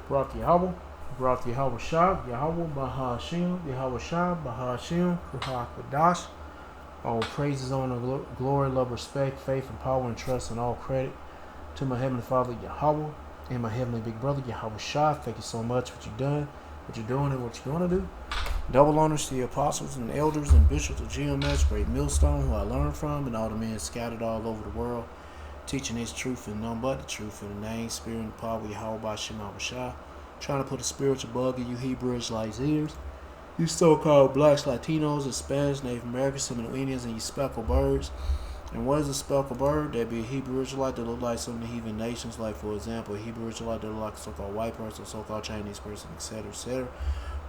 Barak Yahweh, Barak Yahweh Shah, Yahweh Bahashim, Yahweh Shah, Bahashim, Kuhak Wadash. All praises, honor, glory, love, respect, faith, and power, and trust, and all credit to my Heavenly Father Yahweh and my Heavenly Big Brother Yahweh Shah. Thank you so much for what you've done, what you're doing, and what you're going to do. Double honors to the apostles and elders and bishops of GMS, great millstone, who I learned from, and all the men scattered all over the world, teaching His truth and none but the truth in the name, spirit, and power of Yahweh by Shema Shah. Trying to put a spiritual bug in you Hebrew Israelites' ears. You so-called blacks, Latinos, Hispanics, Native Americans, Seminole Indians, and you speckled birds. And what is a speckled bird? That'd be a Hebrew Israelite that look like some of the heathen nations, like, for example, a Hebrew Israelite that look like a so-called white person, a so-called Chinese person, etc., etc.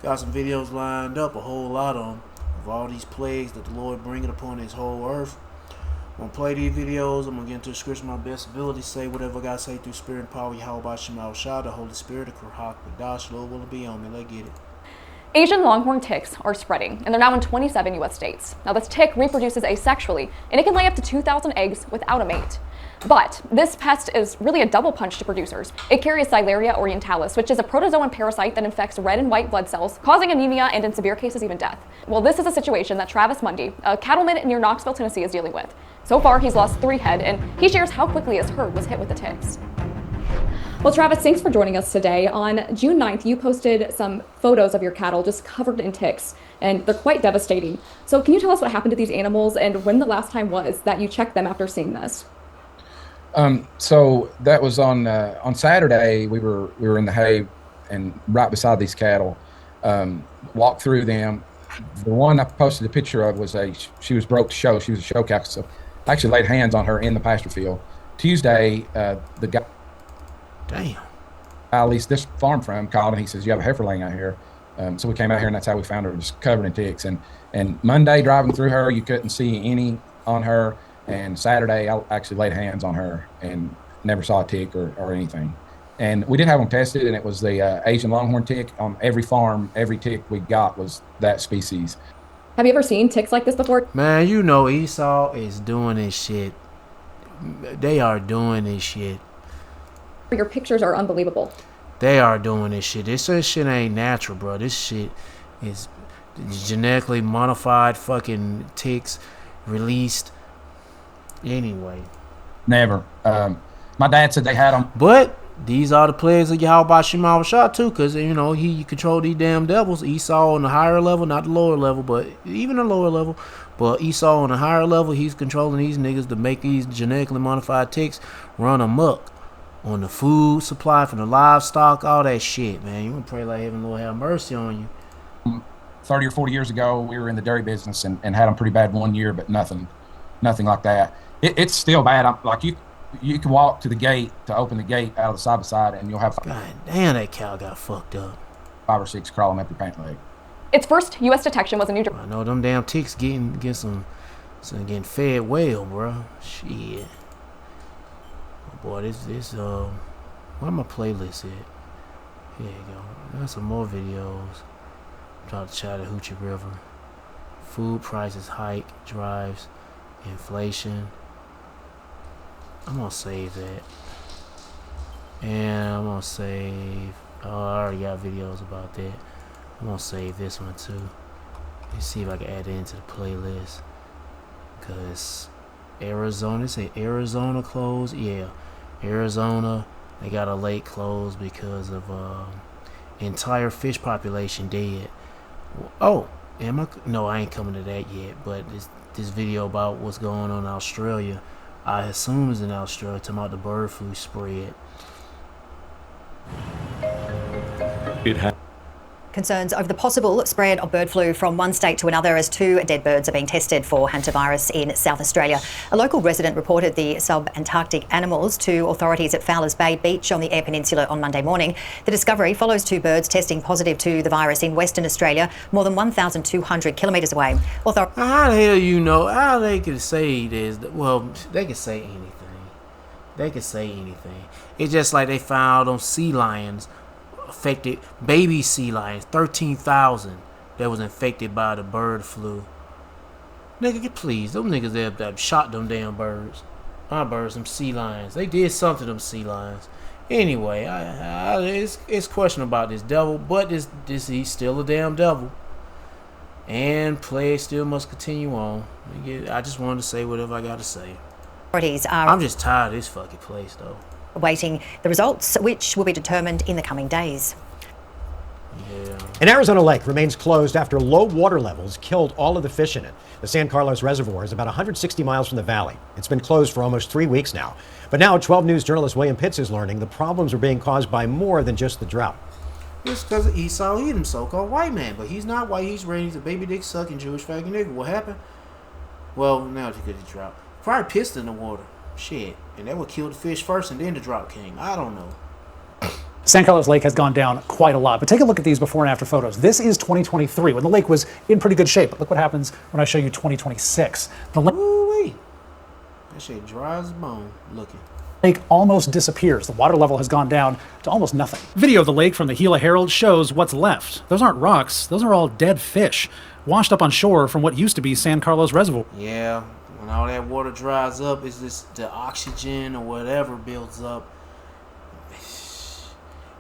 Got some videos lined up, a whole lot of them, of all these plagues that the Lord bringing upon His whole earth. I'm going to play these videos. I'm going to get into the scripture my best ability, say whatever I got to say through spirit and power, Yahweh by Shema Shah, the Holy Spirit, the Kurhak, the Dash, Lord will be on me. Let's get it. Asian longhorn ticks are spreading, and they're now in 27 U.S. states. Now, this tick reproduces asexually, and it can lay up to 2,000 eggs without a mate. But this pest is really a double punch to producers. It carries Silaria orientalis, which is a protozoan parasite that infects red and white blood cells, causing anemia and, in severe cases, even death. Well, this is a situation that Travis Mundy, a cattleman near Knoxville, Tennessee, is dealing with. So far, he's lost 3 head, and he shares how quickly his herd was hit with the ticks. Well, Travis, thanks for joining us today. On June 9th, you posted some photos of your cattle just covered in ticks, and they're quite devastating. So can you tell us what happened to these animals and when the last time was that you checked them after seeing this? So that was on Saturday. We were in the hay and right beside these cattle, walked through them. The one I posted a picture of was she was broke to show. She was a show cow. So I actually laid hands on her in the pasture field. Tuesday, the guy, Damn. at least this farm from, called and he says, "You have a heifer laying out here." So we came out here and that's how we found her, just covered in ticks. And Monday driving through her, you couldn't see any on her. And Saturday, I actually laid hands on her and never saw a tick or anything. And we did have them tested, and it was the Asian longhorn tick. On every farm, every tick we got was that species. Have you ever seen ticks like this before? Man, you know Esau is doing this shit. They are doing this shit. Your pictures are unbelievable. They are doing this shit. This shit ain't natural, bro. This shit is genetically modified fucking ticks released. Anyway. Never. My dad said they had them. But these are the plagues of Yahweh Shema Shah too, because, you know, he controlled these damn devils. Esau on the higher level, not the lower level, but even the lower level. But Esau on the higher level, he's controlling these niggas to make these genetically modified ticks run amok on the food supply, from the livestock, all that shit, man. You want to pray like heaven, Lord, have mercy on you. 30 or 40 years ago, we were in the dairy business and had them pretty bad one year, but nothing like that. It's still bad. Like you can walk to the gate to open the gate out of the side by side, and you'll have God damn, that cow got fucked up. 5 or 6 crawling up your pant leg. Its first U.S. detection was in New Jersey. I know them damn ticks getting getting fed well, bro. Shit. Oh boy, this where my playlist at? Here you go. Got some more videos. About the Chattahoochee River. Food prices hike drives inflation. I'm gonna save that. And I'm gonna save. Oh, I already got videos about that. I'm gonna save this one too. Let's see if I can add it into the playlist. Cause Arizona, say Arizona closed. Yeah, Arizona, they got a late close because of entire fish population dead. Oh, am I? No, I ain't coming to that yet. But this video about what's going on in Australia, I assume is in Australia, talking about the bird flu spread. Concerns over the possible spread of bird flu from one state to another as 2 dead birds are being tested for hantavirus in South Australia. A local resident reported the subantarctic animals to authorities at Fowlers Bay Beach on the Eyre Peninsula on Monday morning. The discovery follows 2 birds testing positive to the virus in Western Australia, more than 1,200 kilometres away. How the hell you know? How they can say this? Well, they can say anything. They can say anything. It's just like they found on sea lions, affected baby sea lions, 13,000 that was infected by the bird flu. Nigga, please, them niggas that shot them damn birds. My birds, them sea lions. They did something to them sea lions. Anyway, it's question about this devil, but this he's still a damn devil, and play still must continue on. I just wanted to say whatever I got to say. Authorities are I'm just tired of this fucking place, though. awaiting the results, which will be determined in the coming days. Yeah. An Arizona lake remains closed after low water levels killed all of the fish in it. The San Carlos Reservoir is about 160 miles from the valley. It's been closed for almost 3 weeks now. But now 12 News journalist William Pitts is learning the problems are being caused by more than just the drought. It's because of Esau Edom, so-called white man. But he's not white. He's raised a baby dick sucking Jewish faggot nigga. What happened? Well, now it's because of the drought. Probably pissed in the water. Shit. And that would kill the fish first and then the drought came. I don't know. San Carlos Lake has gone down quite a lot, but take a look at these before and after photos. This is 2023, when the lake was in pretty good shape. But look what happens when I show you 2026. The Ooh-wee. That shit dry as a bone looking. lake almost disappears. The water level has gone down to almost nothing. Video of the lake from the Gila Herald shows what's left. Those aren't rocks. Those are all dead fish, washed up on shore from what used to be San Carlos Reservoir. Yeah, when all that water dries up, it's just the oxygen or whatever builds up.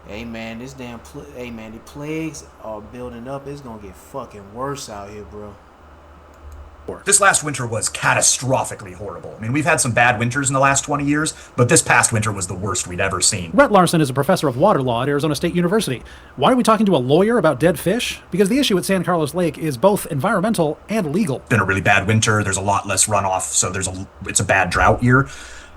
Hey man, the plagues are building up. It's gonna get fucking worse out here, bro. This last winter was catastrophically horrible. I mean, we've had some bad winters in the last 20 years, but this past winter was the worst we'd ever seen. Rhett Larson is a professor of water law at Arizona State University. Why are we talking to a lawyer about dead fish? Because the issue at San Carlos Lake is both environmental and legal. It's been a really bad winter. There's a lot less runoff, so it's a bad drought year.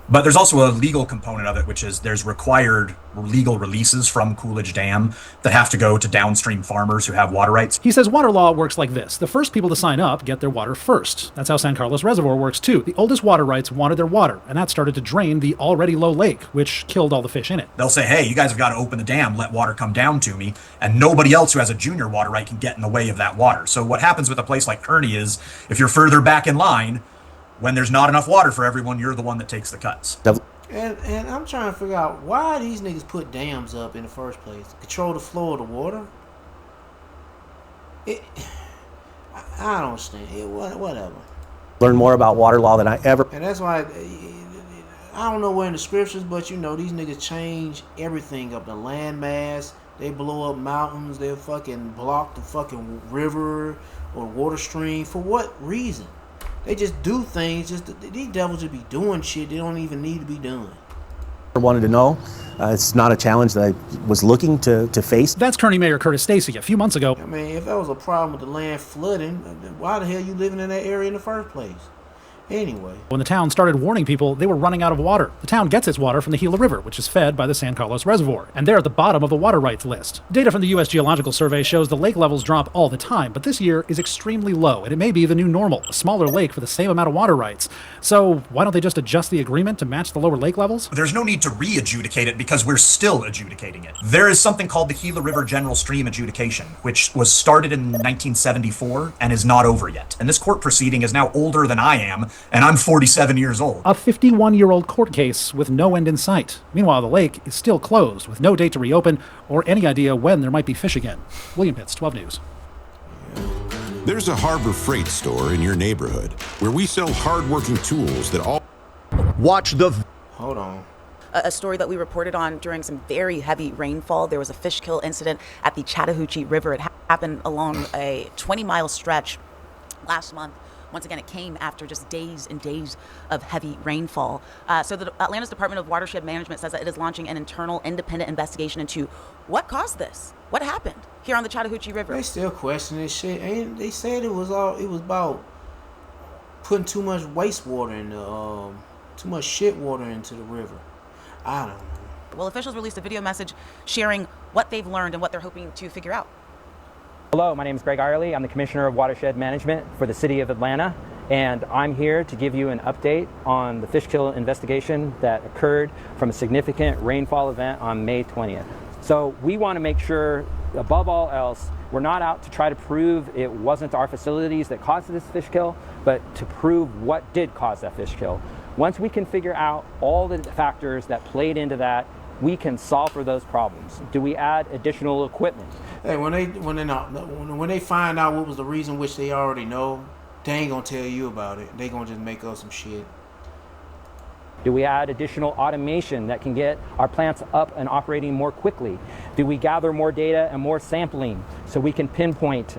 But there's also a legal component of it, which is there's required legal releases from Coolidge Dam that have to go to downstream farmers who have water rights. He says water law works like this. The first people to sign up get their water first. That's how San Carlos Reservoir works too. The oldest water rights wanted their water, and that started to drain the already low lake, which killed all the fish in it. They'll say, hey, you guys have got to open the dam, let water come down to me, and nobody else who has a junior water right can get in the way of that water. So what happens with a place like Kearney is, if you're further back in line, when there's not enough water for everyone, you're the one that takes the cuts. And I'm trying to figure out why these niggas put dams up in the first place. Control the flow of the water. I don't understand. Whatever. Learn more about water law than I ever. And that's why I don't know where in the scriptures, but you know these niggas change everything up. The landmass, they blow up mountains, they fucking block the fucking river or water stream. For what reason? They just do things. These devils just be doing shit they don't even need to be doing. Wanted to know. It's not a challenge that I was looking to face. That's Kearney Mayor Curtis Stacy a few months ago. I mean, if that was a problem with the land flooding, why the hell you living in that area in the first place? Anyway. When the town started warning people, they were running out of water. The town gets its water from the Gila River, which is fed by the San Carlos Reservoir, and they're at the bottom of the water rights list. Data from the U.S. Geological Survey shows the lake levels drop all the time, but this year is extremely low, and it may be the new normal, a smaller lake for the same amount of water rights. So why don't they just adjust the agreement to match the lower lake levels? There's no need to re-adjudicate it because we're still adjudicating it. There is something called the Gila River General Stream Adjudication, which was started in 1974 and is not over yet. And this court proceeding is now older than I am, and I'm 47 years old. A 51-year-old court case with no end in sight. Meanwhile, the lake is still closed with no date to reopen or any idea when there might be fish again. William Pitts, 12 News. There's a Harbor Freight store in your neighborhood where we sell hard-working tools that all... Watch the... Hold on. A story that we reported on during some very heavy rainfall. There was a fish kill incident at the Chattahoochee River. It happened along a 20-mile stretch last month. Once again, it came after just days and days of heavy rainfall. So the Atlanta's Department of Watershed Management says that it is launching an internal independent investigation into what caused this. What happened here on the Chattahoochee River? They still question this shit. And they said it was about putting too much wastewater in the too much shit water into the river. I don't know. Well, officials released a video message sharing what they've learned and what they're hoping to figure out. Hello, my name is Greg Irely. I'm the Commissioner of Watershed Management for the City of Atlanta, and I'm here to give you an update on the fish kill investigation that occurred from a significant rainfall event on May 20th. So we want to make sure, above all else, we're not out to try to prove it wasn't our facilities that caused this fish kill, but to prove what did cause that fish kill. Once we can figure out all the factors that played into that, we can solve for those problems. Do we add additional equipment? Hey, when they find out what was the reason, which they already know, they ain't gonna tell you about it. They gonna just make up some shit. Do we add additional automation that can get our plants up and operating more quickly? Do we gather more data and more sampling so we can pinpoint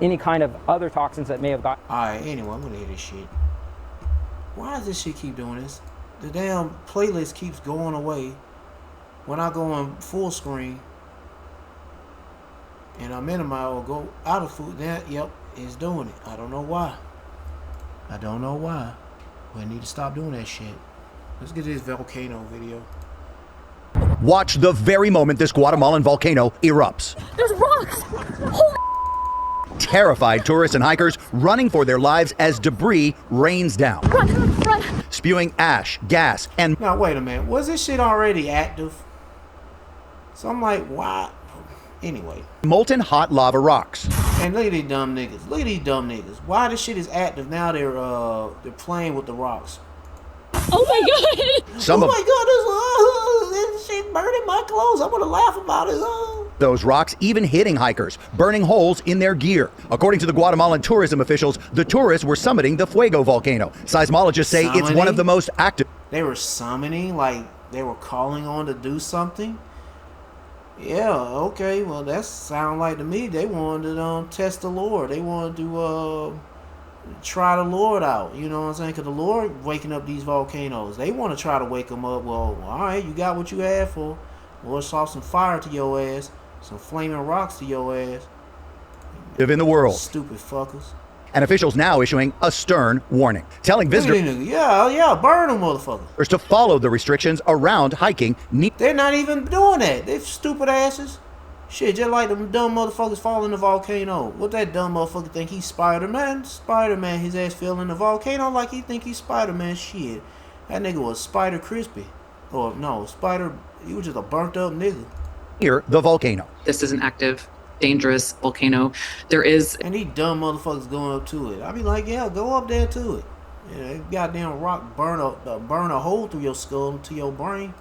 any kind of other toxins that may have got? Alright, anyway, I'm gonna hear this shit. Why does this shit keep doing this? The damn playlist keeps going away when I go on full screen and I minimize or go out of food. That, yep, it's doing it. I don't know why. I don't know why. We need to stop doing that shit. Let's get this volcano video. Watch the very moment this Guatemalan volcano erupts. There's rocks! Terrified tourists and hikers running for their lives as debris rains down. Run! Spewing ash, gas, and... Now, wait a minute. Was this shit already active? So I'm like, why? Anyway. molten hot lava rocks. And look at these dumb niggas. Look at these dumb niggas. Why this shit is active now? They're playing with the rocks. Oh my god! Some oh of my god, this shit burning my clothes. I'm gonna laugh about it. those rocks even hitting hikers, burning holes in their gear. According to the Guatemalan tourism officials, the tourists were summiting the Fuego volcano. Seismologists say it's one of the most active. They were summoning, like they were calling on to do something. Yeah, okay, well that sounds like to me they wanted to test the Lord. They wanted to try the Lord out, you know what I'm saying? Because the Lord waking up these volcanoes. They want to try to wake them up. Well, all right, you got what you had for. Lord saw some fire to your ass, some flaming rocks to your ass. In the world. Stupid fuckers. And officials now issuing a stern warning, telling visitors yeah, burn them motherfuckers. to follow the restrictions around hiking. They're not even doing that. They're stupid asses. Shit, just like them dumb motherfuckers fall in the volcano. What that dumb motherfucker think he's Spider-Man? Spider-Man, his ass fell in the volcano like he think he's Spider-Man. Shit. That nigga was Spider Crispy. Or no, he was just a burnt up nigga. Near the volcano. This is an active, dangerous volcano. There is... And these dumb motherfuckers going up to it. I be like, yeah, go up there to it. Yeah, goddamn rock burn a hole through your skull to your brain.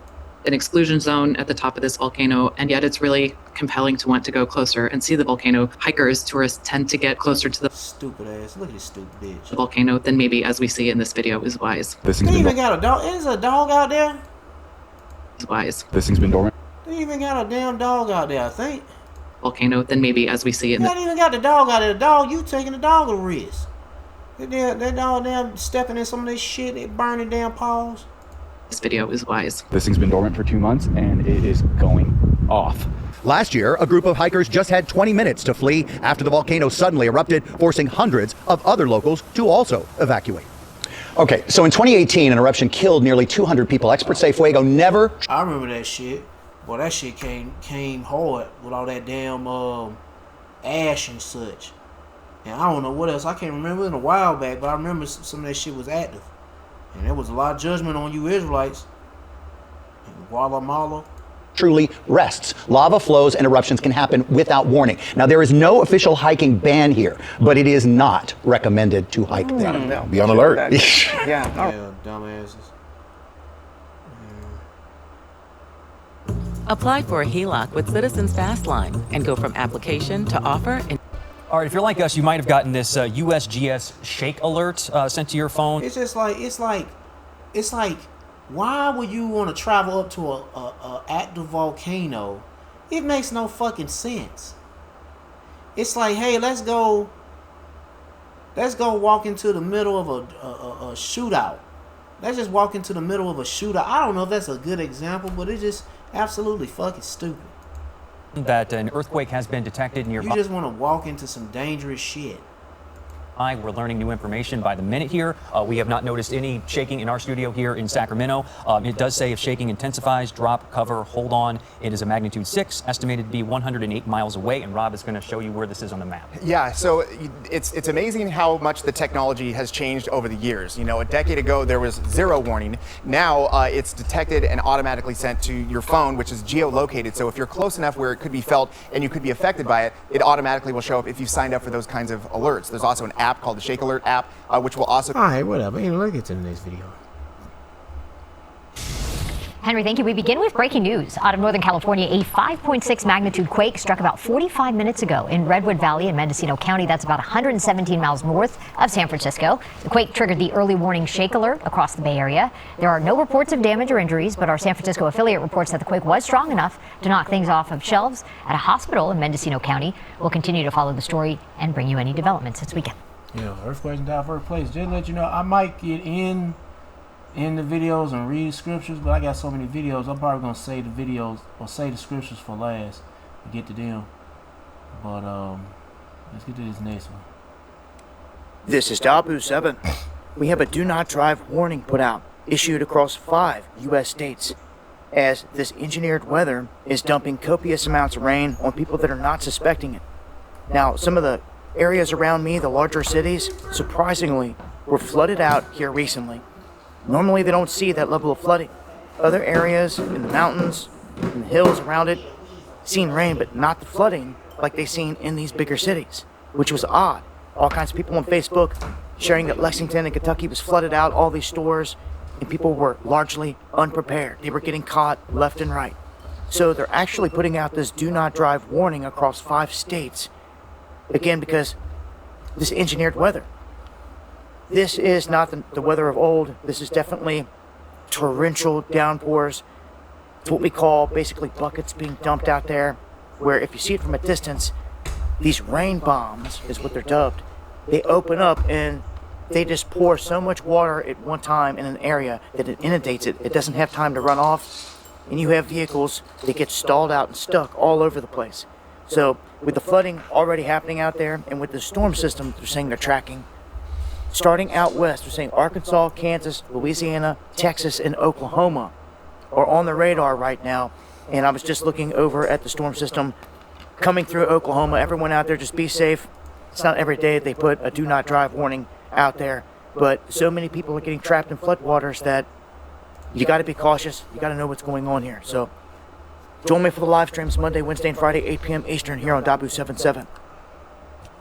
An exclusion zone at the top of this volcano, and yet it's really compelling to want to go closer and see the volcano. Hikers, tourists tend to get closer to the stupid ass. Look at this stupid bitch. The volcano than maybe, as we see in this video, is wise. They even got a dog. Is a dog out there? Is wise. This thing's been dormant. They even got a damn dog out there, I think. Volcano than maybe, as we see in They even got the dog out there. The dog, you taking the dog a risk. That dog damn stepping in some of this shit. They burning damn paws. This video is wise. This thing's been dormant for 2 months and it is going off. Last year, a group of hikers just had 20 minutes to flee after the volcano suddenly erupted, forcing hundreds of other locals to also evacuate. Okay, so in 2018, an eruption killed nearly 200 people. Experts say Fuego never... I remember that shit. Boy, that shit came hard with all that damn ash and such. And I don't know what else. I can't remember in a while back, but I remember some of that shit was active. And there was a lot of judgment on you Israelites in Guatemala. Truly rests. Lava flows and eruptions can happen without warning. Now, there is no official hiking ban here, but it is not recommended to hike there. Be on alert. Yeah, dumbasses. Apply for a HELOC with Citizens Fast Line and go from application to offer in... All right, if you're like us, you might have gotten this USGS shake alert sent to your phone. It's just like, it's like, why would you want to travel up to a active volcano? It makes no fucking sense. It's like, hey, let's go walk into the middle of a shootout. Let's just walk into the middle of a shootout. I don't know if that's a good example, but it's just absolutely fucking stupid. That an earthquake has been detected nearby. You just want to walk into some dangerous shit. We're learning new information by the minute here. We have not noticed any shaking in our studio here in Sacramento. It does say if shaking intensifies, drop, cover, hold on. It is a magnitude 6, estimated to be 108 miles away. And Rob is going to show you where this is on the map. Yeah, so it's amazing how much the technology has changed over the years. You know, a decade ago there was 0 warning. Now it's detected and automatically sent to your phone, which is geolocated. So if you're close enough where it could be felt and you could be affected by it, it automatically will show up if you signed up for those kinds of alerts. There's also an app called the Shake Alert app, which will also... Alright, whatever. Let's get to the next video. Henry, thank you. We begin with breaking news out of Northern California. A 5.6 magnitude quake struck about 45 minutes ago in Redwood Valley in Mendocino County. That's about 117 miles north of San Francisco. The quake triggered the early warning shake alert across the Bay Area. There are no reports of damage or injuries, but our San Francisco affiliate reports that the quake was strong enough to knock things off of shelves at a hospital in Mendocino County. We'll continue to follow the story and bring you any developments this weekend. Yeah, earthquakes in diverse places. Just to let you know, I might get in the videos and read scriptures, but I got so many videos, I'm probably going to save the videos or save the scriptures for last and get to them. But let's get to this next one. This is Dabu 7. We have a do not drive warning put out, issued across 5 U.S. states, as this engineered weather is dumping copious amounts of rain on people that are not suspecting it. Now, some of the areas around me, the larger cities, surprisingly, were flooded out here recently. Normally they don't see that level of flooding. Other areas in the mountains, in the hills around it, seen rain, but not the flooding like they seen in these bigger cities, which was odd. All kinds of people on Facebook sharing that Lexington and Kentucky was flooded out, all these stores, and people were largely unprepared. They were getting caught left and right. So they're actually putting out this do not drive warning across 5 states, again, because this engineered weather. This is not the weather of old. This is definitely torrential downpours. It's what we call basically buckets being dumped out there, where if you see it from a distance, these rain bombs is what they're dubbed. They open up and they just pour so much water at one time in an area that it inundates it. It doesn't have time to run off, and you have vehicles that get stalled out and stuck all over the place. So with the flooding already happening out there, and with the storm system they're saying they're tracking, starting out west, they're saying Arkansas, Kansas, Louisiana, Texas, and Oklahoma are on the radar right now. And I was just looking over at the storm system coming through Oklahoma. Everyone out there, just be safe. It's not every day they put a do not drive warning out there, but so many people are getting trapped in floodwaters that you got to be cautious. You got to know what's going on here. So join me for the live streams Monday, Wednesday, and Friday, 8 p.m. Eastern here on Dabu 77.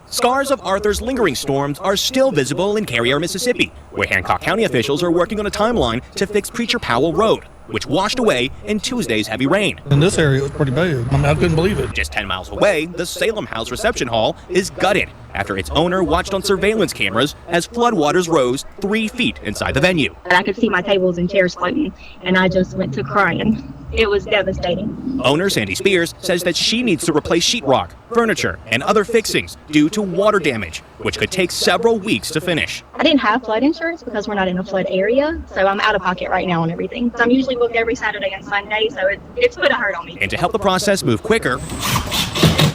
Scars of Arthur's lingering storms are still visible in Carrier, Mississippi, where Hancock County officials are working on a timeline to fix Preacher Powell Road, which washed away in Tuesday's heavy rain. In this area, it was pretty bad. I mean, I couldn't believe it. Just 10 miles away, the Salem House Reception Hall is gutted after its owner watched on surveillance cameras as floodwaters rose 3 feet inside the venue. And I could see my tables and chairs floating, and I just went to crying. It was devastating. Owner Sandy Spears says that she needs to replace sheetrock, furniture, and other fixings due to water damage, which could take several weeks to finish. I didn't have flood insurance because we're not in a flood area, so I'm out of pocket right now on everything. So I'm usually booked every Saturday and Sunday, so it's put a hurt on me. And to help the process move quicker,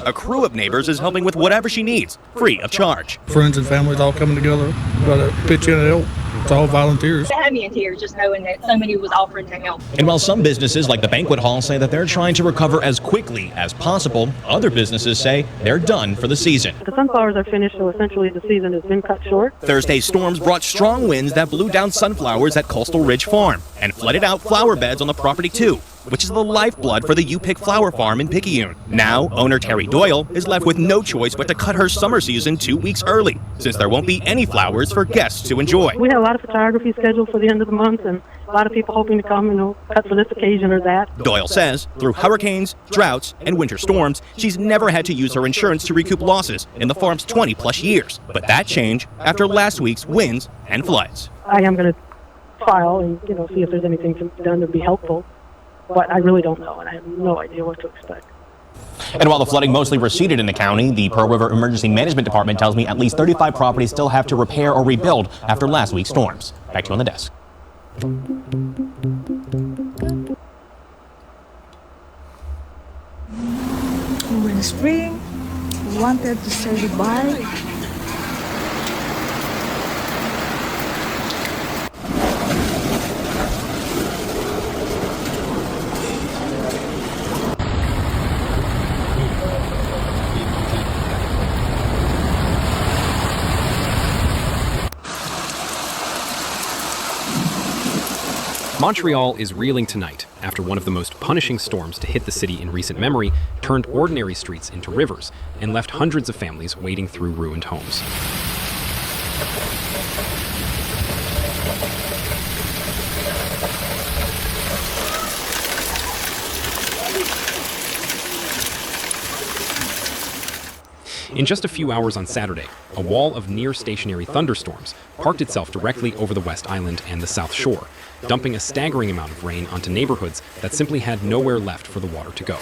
a crew of neighbors is helping with whatever she needs, free of charge. Friends and families all coming together, try to pitch in and help. It's all volunteers. It had me in tears just knowing that so many was offering to help. And while some businesses like the banquet hall say that they're trying to recover as quickly as possible, other businesses say they're done for the season. The sunflowers are finished, so essentially the season has been cut short. Thursday's storms brought strong winds that blew down sunflowers at Coastal Ridge Farm and flooded out flower beds on the property too, which is the lifeblood for the You Pick Flower Farm in Picayune. Now, owner Terry Doyle is left with no choice but to cut her summer season 2 weeks early, since there won't be any flowers for guests to enjoy. We have a lot of photography scheduled for the end of the month, and a lot of people hoping to come and cut for this occasion or that. Doyle says through hurricanes, droughts, and winter storms, she's never had to use her insurance to recoup losses in the farm's 20-plus years. But that changed after last week's winds and floods. I am going to file and see if there's anything done to be helpful. But I really don't know, and I have no idea what to expect. And while the flooding mostly receded in the county, the Pearl River Emergency Management Department tells me at least 35 properties still have to repair or rebuild after last week's storms. Back to you on the desk. Over the spring, we wanted to say goodbye. Montreal is reeling tonight after one of the most punishing storms to hit the city in recent memory turned ordinary streets into rivers and left hundreds of families wading through ruined homes. In just a few hours on Saturday, a wall of near-stationary thunderstorms parked itself directly over the West Island and the South Shore, dumping a staggering amount of rain onto neighborhoods that simply had nowhere left for the water to go.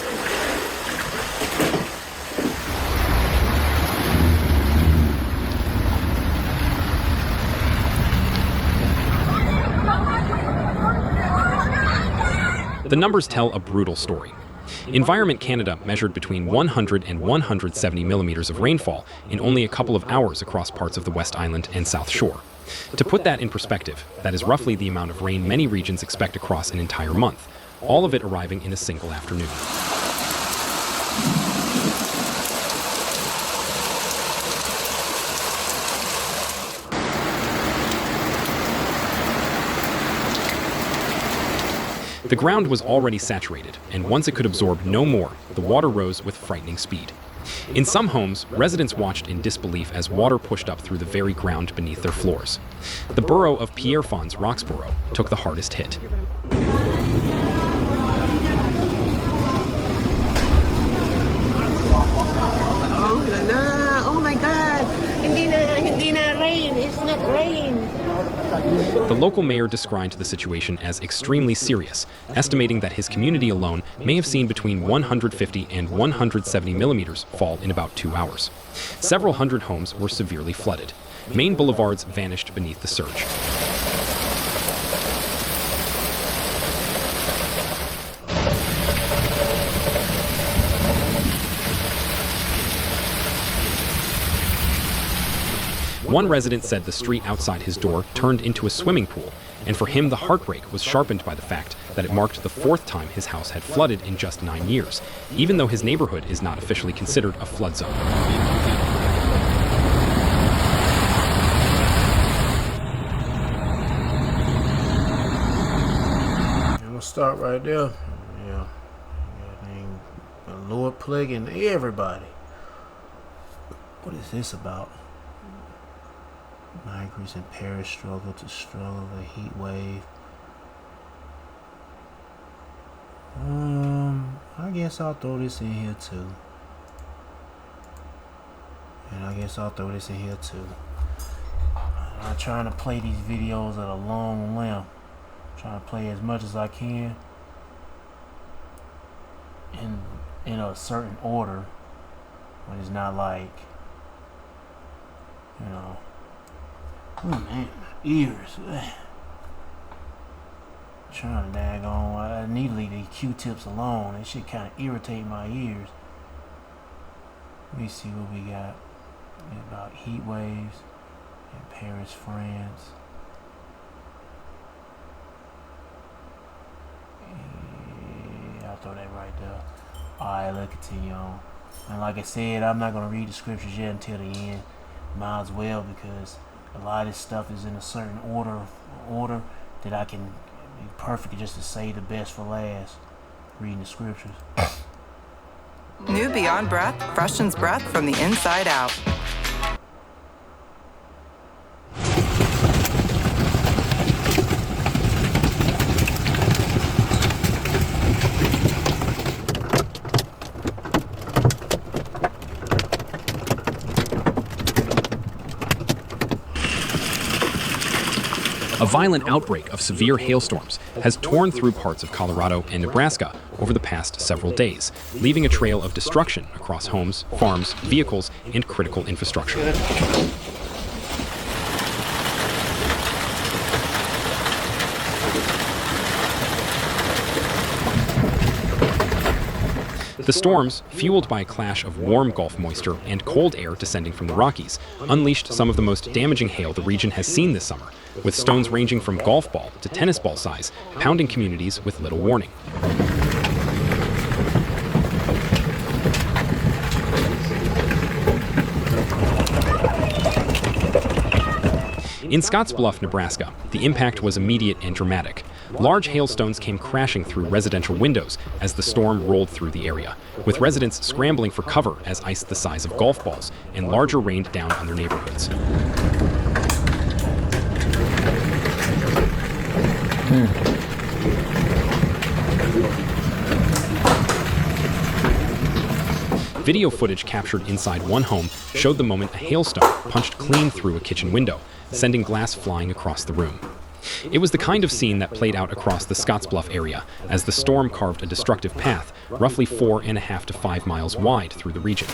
The numbers tell a brutal story. Environment Canada measured between 100 and 170 millimeters of rainfall in only a couple of hours across parts of the West Island and South Shore. To put that in perspective, that is roughly the amount of rain many regions expect across an entire month, all of it arriving in a single afternoon. The ground was already saturated, and once it could absorb no more, the water rose with frightening speed. In some homes, residents watched in disbelief as water pushed up through the very ground beneath their floors. The borough of Pierrefonds, Roxborough, took the hardest hit. Oh my God! Hindi na rain. It's not rain. The local mayor described the situation as extremely serious, estimating that his community alone may have seen between 150 and 170 millimeters fall in about 2 hours. Several hundred homes were severely flooded. Main boulevards vanished beneath the surge. One resident said the street outside his door turned into a swimming pool, and for him the heartbreak was sharpened by the fact that it marked the 4th time his house had flooded in just 9 years, even though his neighborhood is not officially considered a flood zone. I'm gonna start right there. Yeah. Lord plaguing everybody. What is this about? Migrants in Paris struggle with a heat wave. I guess I'll throw this in here too. I'm not trying to play these videos at a long length. I'm trying to play as much as I can in a certain order, but it's not like, you know. Oh man, ears. Trying to daggone. I need to leave these Q-tips alone. It should kind of irritate my ears. Let me see what we got. About heat waves in Paris, France. Yeah, I'll throw that right there. Alright, let's continue on. And like I said, I'm not going to read the scriptures yet until the end. Might as well, because a lot of this stuff is in a certain order that I can be perfect just to say the best for last, reading the scriptures. New Beyond Breath freshens breath from the inside out. A violent outbreak of severe hailstorms has torn through parts of Colorado and Nebraska over the past several days, leaving a trail of destruction across homes, farms, vehicles, and critical infrastructure. The storms, fueled by a clash of warm Gulf moisture and cold air descending from the Rockies, unleashed some of the most damaging hail the region has seen this summer, with stones ranging from golf ball to tennis ball size, pounding communities with little warning. In Scottsbluff, Nebraska, the impact was immediate and dramatic. Large hailstones came crashing through residential windows as the storm rolled through the area, with residents scrambling for cover as ice the size of golf balls and larger rained down on their neighborhoods. Video footage captured inside one home showed the moment a hailstone punched clean through a kitchen window, sending glass flying across the room. It was the kind of scene that played out across the Scottsbluff area as the storm carved a destructive path, roughly 4.5 to 5 miles wide through the region.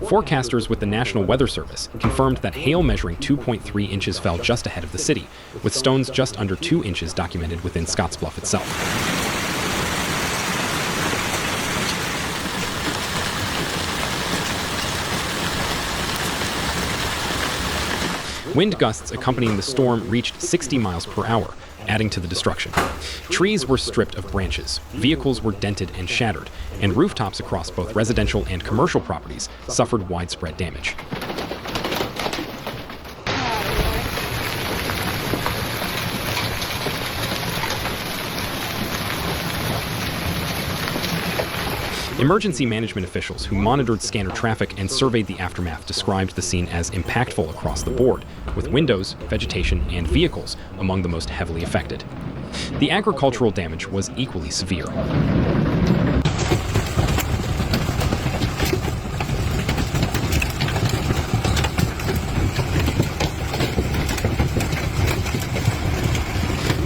Forecasters with the National Weather Service confirmed that hail measuring 2.3 inches fell just ahead of the city, with stones just under 2 inches documented within Scottsbluff itself. Wind gusts accompanying the storm reached 60 miles per hour, adding to the destruction. Trees were stripped of branches, vehicles were dented and shattered, and rooftops across both residential and commercial properties suffered widespread damage. Emergency management officials who monitored scanner traffic and surveyed the aftermath described the scene as impactful across the board, with windows, vegetation, and vehicles among the most heavily affected. The agricultural damage was equally severe.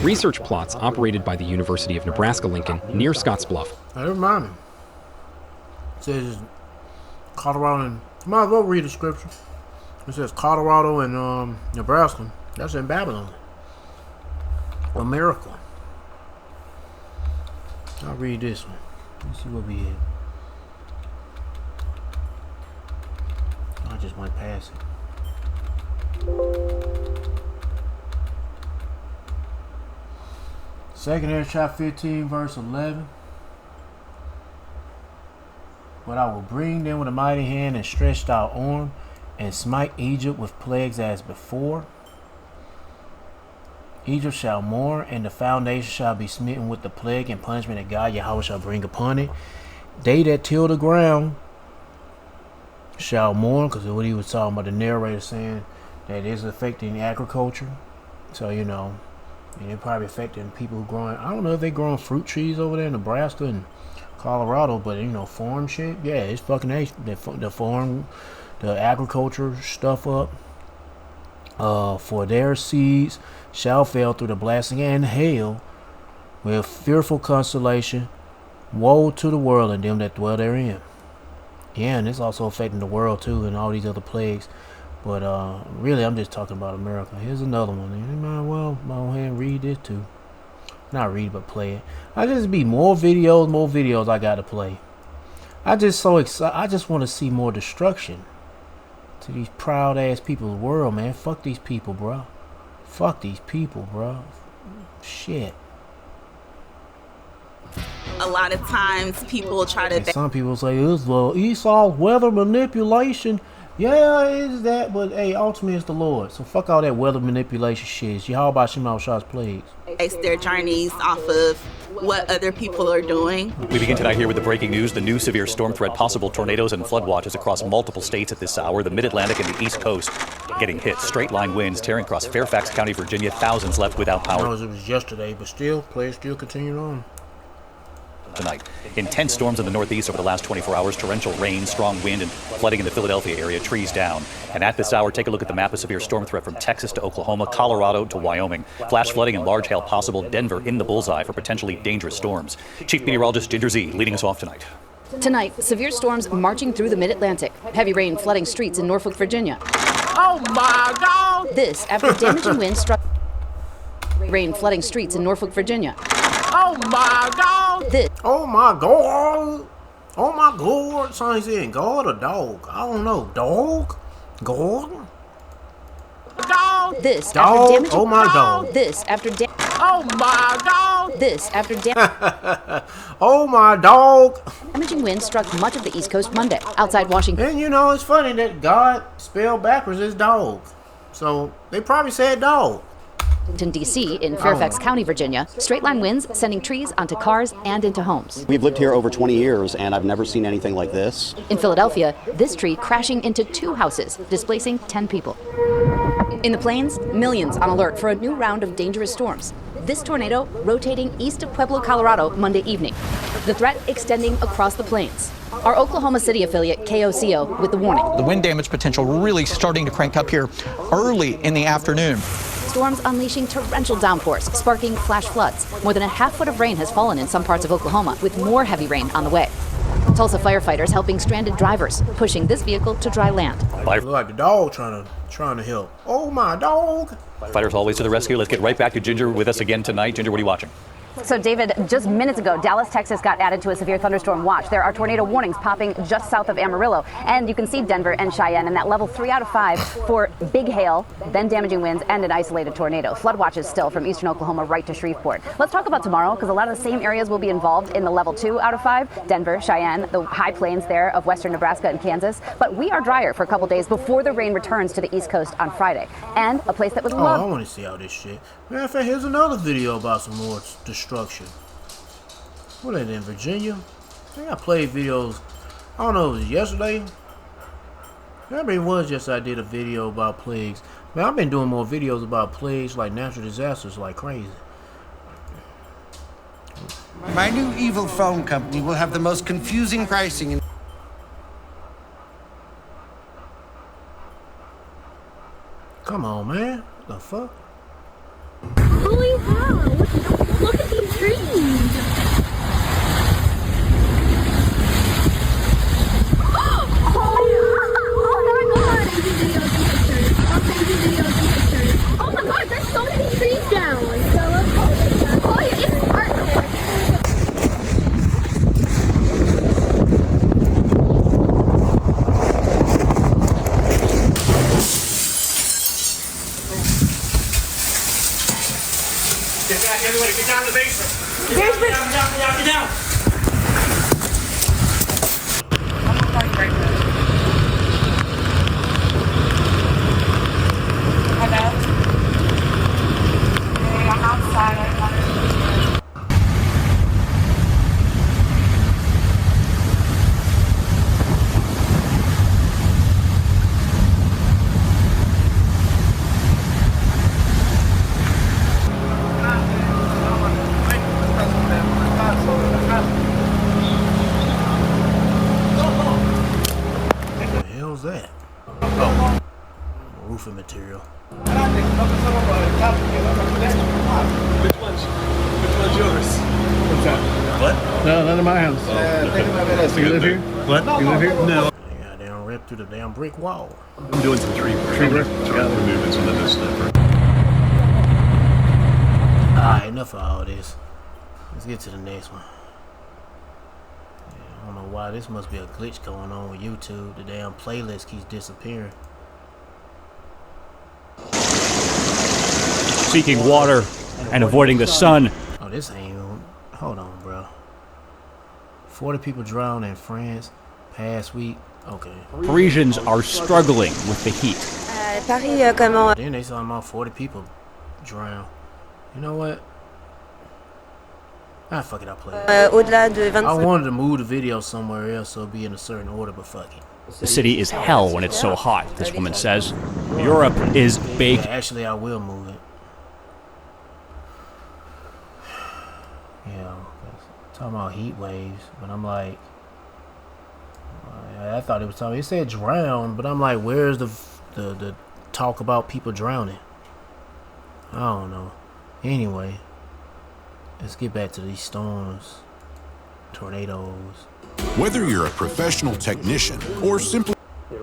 Research plots operated by the University of Nebraska-Lincoln near Scottsbluff. Never mind. It says Colorado and you might as well read the scripture. It says Colorado and Nebraska. That's in Babylon. America. I'll read this one. Let's see what we had. I just went past it. 2nd Ezra chapter 15 verse 11. But I will bring them with a mighty hand and stretched out arm, and smite Egypt with plagues as before. Egypt shall mourn, and the foundation shall be smitten with the plague and punishment that God Yahweh shall bring upon it. They that till the ground shall mourn, because what he was talking about, the narrator saying that is affecting agriculture. So, you know, and it probably affecting people who growing, I don't know if they growing fruit trees over there in Nebraska and Colorado, but you know, farm shit, yeah, it's fucking the farm, the agriculture stuff up. For their seeds shall fail through the blasting and hail with fearful consolation. Woe to the world and them that dwell therein. Yeah, and it's also affecting the world too, and all these other plagues. But really, I'm just talking about America. Here's another one. You might well go ahead and read this too. Not read, but play it. I just be more videos I gotta play. I just so excited. I just want to see more destruction to these proud ass people's world, man. Fuck these people, bro. Fuck these people, bro. Shit. A lot of times people try to. And some people say it's Esau's weather manipulation. Yeah, it is that, but hey, ultimately it's the Lord. So fuck all that weather manipulation shit. How about Shema Shah's plagues? Base their journeys off of what other people are doing. We begin tonight here with the breaking news. The new severe storm threat, possible tornadoes and flood watches across multiple states at this hour. The Mid-Atlantic and the East Coast getting hit. Straight line winds tearing across Fairfax County, Virginia. Thousands left without power. I know it was yesterday, but still, plays still continuing on. Tonight. Intense storms in the Northeast over the last 24 hours. Torrential rain, strong wind, and flooding in the Philadelphia area. Trees down. And at this hour, take a look at the map of severe storm threat from Texas to Oklahoma, Colorado to Wyoming. Flash flooding and large hail possible. Denver in the bullseye for potentially dangerous storms. Chief Meteorologist Ginger Z leading us off tonight. Tonight, severe storms marching through the mid-Atlantic. Heavy rain flooding streets in Norfolk, Virginia. Oh my God! This after damaging winds struck. Rain flooding streets in Norfolk, Virginia. Oh my God! This. Oh my God! Oh my God! Somebody's saying God or dog? I don't know. Dog? God? Dog! This dog? After damaging. Oh my dog! This after Oh my God! This after oh my dog! Damaging winds struck much of the East Coast Monday. Outside Washington. And you know, it's funny that God spelled backwards is dog. So they probably said dog. Washington, D.C., in Fairfax County, Virginia, straight-line winds sending trees onto cars and into homes. We've lived here over 20 years, and I've never seen anything like this. In Philadelphia, this tree crashing into 2 houses, displacing 10 people. In the plains, millions on alert for a new round of dangerous storms. This tornado rotating east of Pueblo, Colorado, Monday evening. The threat extending across the plains. Our Oklahoma City affiliate, KOCO, with the warning. The wind damage potential really starting to crank up here early in the afternoon. Storms unleashing torrential downpours, sparking flash floods. More than a half-foot of rain has fallen in some parts of Oklahoma, with more heavy rain on the way. Tulsa firefighters helping stranded drivers, pushing this vehicle to dry land. Look like the dog trying to help. Oh, my dog. Fighters always to the rescue. Let's get right back to Ginger with us again tonight. Ginger, what are you watching? So, David, just minutes ago, Dallas, Texas got added to a severe thunderstorm watch. There are tornado warnings popping just south of Amarillo. And you can see Denver and Cheyenne in that level 3 out of 5 for big hail, then damaging winds, and an isolated tornado. Flood watches still from eastern Oklahoma right to Shreveport. Let's talk about tomorrow, because a lot of the same areas will be involved in the level 2 out of 5. Denver, Cheyenne, the high plains there of western Nebraska and Kansas. But we are drier for a couple days before the rain returns to the East Coast on Friday. And a place that was I want to see all this shit. Matter of fact, here's another video about some more destruction. What is it, in Virginia? I think I played videos, I don't know, it was yesterday? Maybe it was just I did a video about plagues. Man, I've been doing more videos about plagues, like natural disasters, like crazy. My new evil phone company will have the most confusing pricing in... Come on, man. What the fuck? Holy cow! Look at these trees! Oh my god, there's so many trees down! Oh yeah, it's art there. Get back, everybody, get down to the basement. Get down. Roofing material. Which one's yours? What's that? What? No, none of my house. You live here? What? You live here? No. Yeah, they don't rip through the damn brick wall. I'm doing some tree work. Tree work? Trying to remove some of this stuff. Alright, enough of all this. Let's get to the next one. Yeah, I don't know why. This must be a glitch going on with YouTube. The damn playlist keeps disappearing. Seeking water and avoiding the sun. Oh, this ain't... Hold on, bro. 40 people drowned in France past week. Okay. Parisians are struggling with the heat. Then they saw about 40 people drown. You know what? Ah, fuck it, I'll play it. I wanted to move the video somewhere else so it'd be in a certain order, but fuck it. The city is hell when it's so hot, this woman says. Europe is baked. Yeah, actually, I will move it. Yeah, talking about heat waves, but I'm like, I thought it was talking. It said drown, but I'm like, where's the talk about people drowning? I don't know. Anyway, let's get back to these storms, tornadoes. Whether you're a professional technician or simply...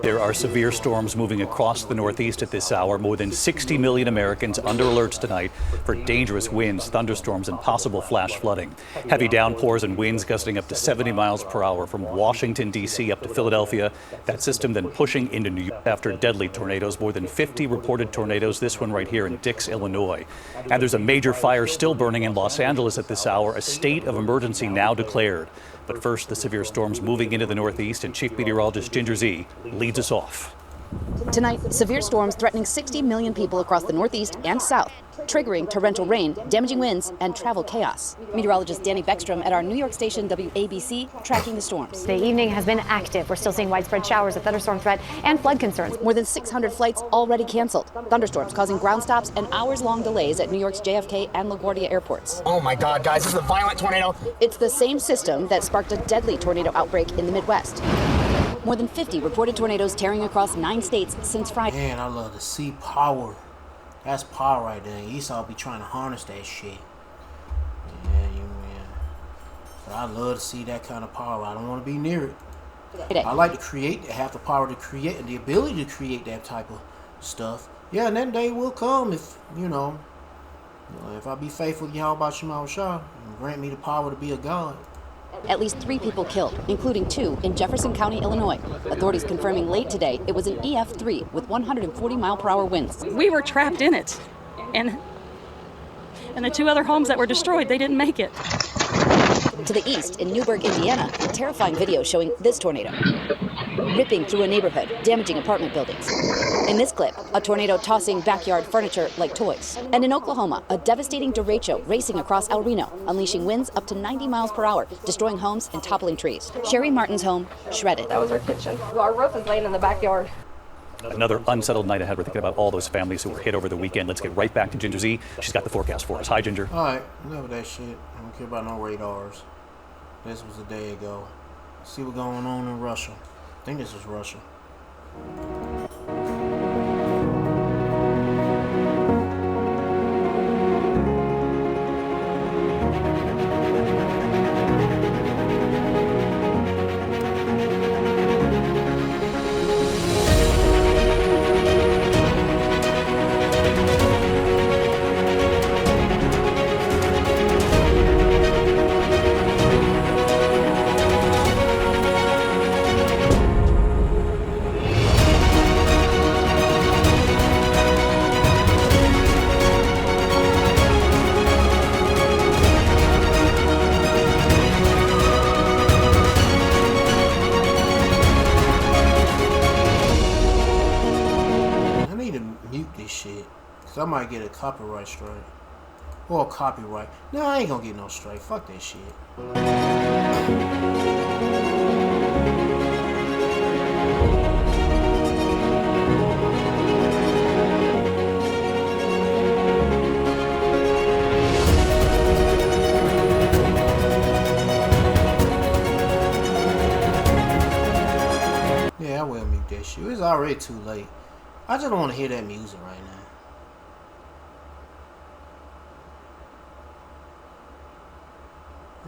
There are severe storms moving across the Northeast at this hour. More than 60 million Americans under alerts tonight for dangerous winds, thunderstorms, and possible flash flooding. Heavy downpours and winds gusting up to 70 miles per hour from Washington, D.C. up to Philadelphia. That system then pushing into New York after deadly tornadoes. More than 50 reported tornadoes, this one right here in Dix, Illinois. And there's a major fire still burning in Los Angeles at this hour. A state of emergency now declared. But first, the severe storms moving into the Northeast, and Chief Meteorologist Ginger Z leads us off. Tonight, severe storms threatening 60 million people across the Northeast and South, triggering torrential rain, damaging winds, and travel chaos. Meteorologist Danny Beckstrom at our New York station WABC tracking the storms. The evening has been active. We're still seeing widespread showers, a thunderstorm threat, and flood concerns. More than 600 flights already canceled. Thunderstorms causing ground stops and hours-long delays at New York's JFK and LaGuardia airports. Oh my God, guys, this is a violent tornado. It's the same system that sparked a deadly tornado outbreak in the Midwest. More than 50 reported tornadoes tearing across 9 states since Friday. Man, I love to see power. That's power right there. Esau be trying to harness that shit. Yeah. But I love to see that kind of power. I don't want to be near it. I like to have the power to create, and the ability to create that type of stuff. Yeah, and that day will come if, if I be faithful to Yahweh Shema Shah and grant me the power to be a God. At least 3 people killed, including 2 in Jefferson County, Illinois. Authorities confirming late today it was an EF3 with 140-mile-per-hour winds. We were trapped in it, and the 2 other homes that were destroyed, they didn't make it. To the east, in Newburgh, Indiana, a terrifying video showing this tornado ripping through a neighborhood, damaging apartment buildings. In this clip, a tornado tossing backyard furniture like toys. And in Oklahoma, a devastating derecho racing across El Reno, unleashing winds up to 90 miles per hour, destroying homes and toppling trees. Sherry Martin's home shredded. That was our kitchen. Our roof is laying in the backyard. Another unsettled night ahead. We're thinking about all those families who were hit over the weekend. Let's get right back to Ginger Z. She's got the forecast for us. Hi, Ginger. All right, enough of that shit. I don't care about no radars. This was a day ago. Let's see what's going on in Russia. I think this is Russia. I might get a copyright strike. Or a copyright. No, I ain't gonna get no strike. Fuck that shit. Yeah, I will mute that shit. It's already too late. I just don't want to hear that music right now.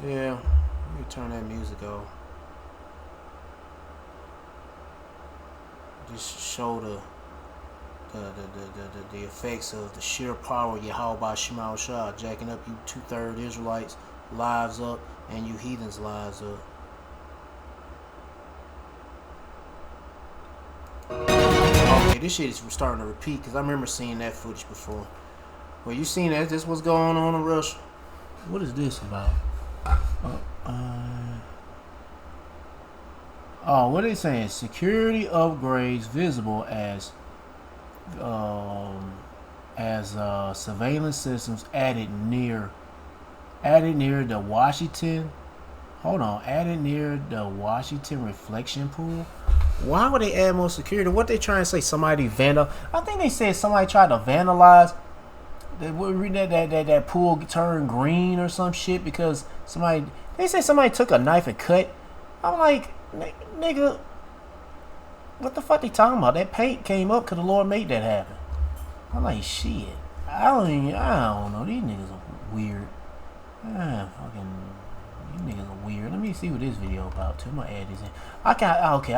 Yeah, let me turn that music off. Just show the effects of the sheer power of Yahweh Shema Shah, jacking up you 2/3 Israelites' lives up and you heathens' lives up. Okay, this shit is starting to repeat because I remember seeing that footage before. Well, you seen that? This what's going on in Russia? What is this about? Oh, what are they saying? Security upgrades visible as surveillance systems added near the Washington. Hold on, added near the Washington reflection pool. Why would they add more security? What they trying to say? Somebody I think they said somebody tried to vandalize. They would read that pool turned green or some shit because they said somebody took a knife and cut. I'm like, nigga, what the fuck they talking about? That paint came up because the Lord made that happen. I'm like, shit. I don't know. These niggas are weird. These niggas are weird. Let me see what this video about too. I'm gonna add this in. I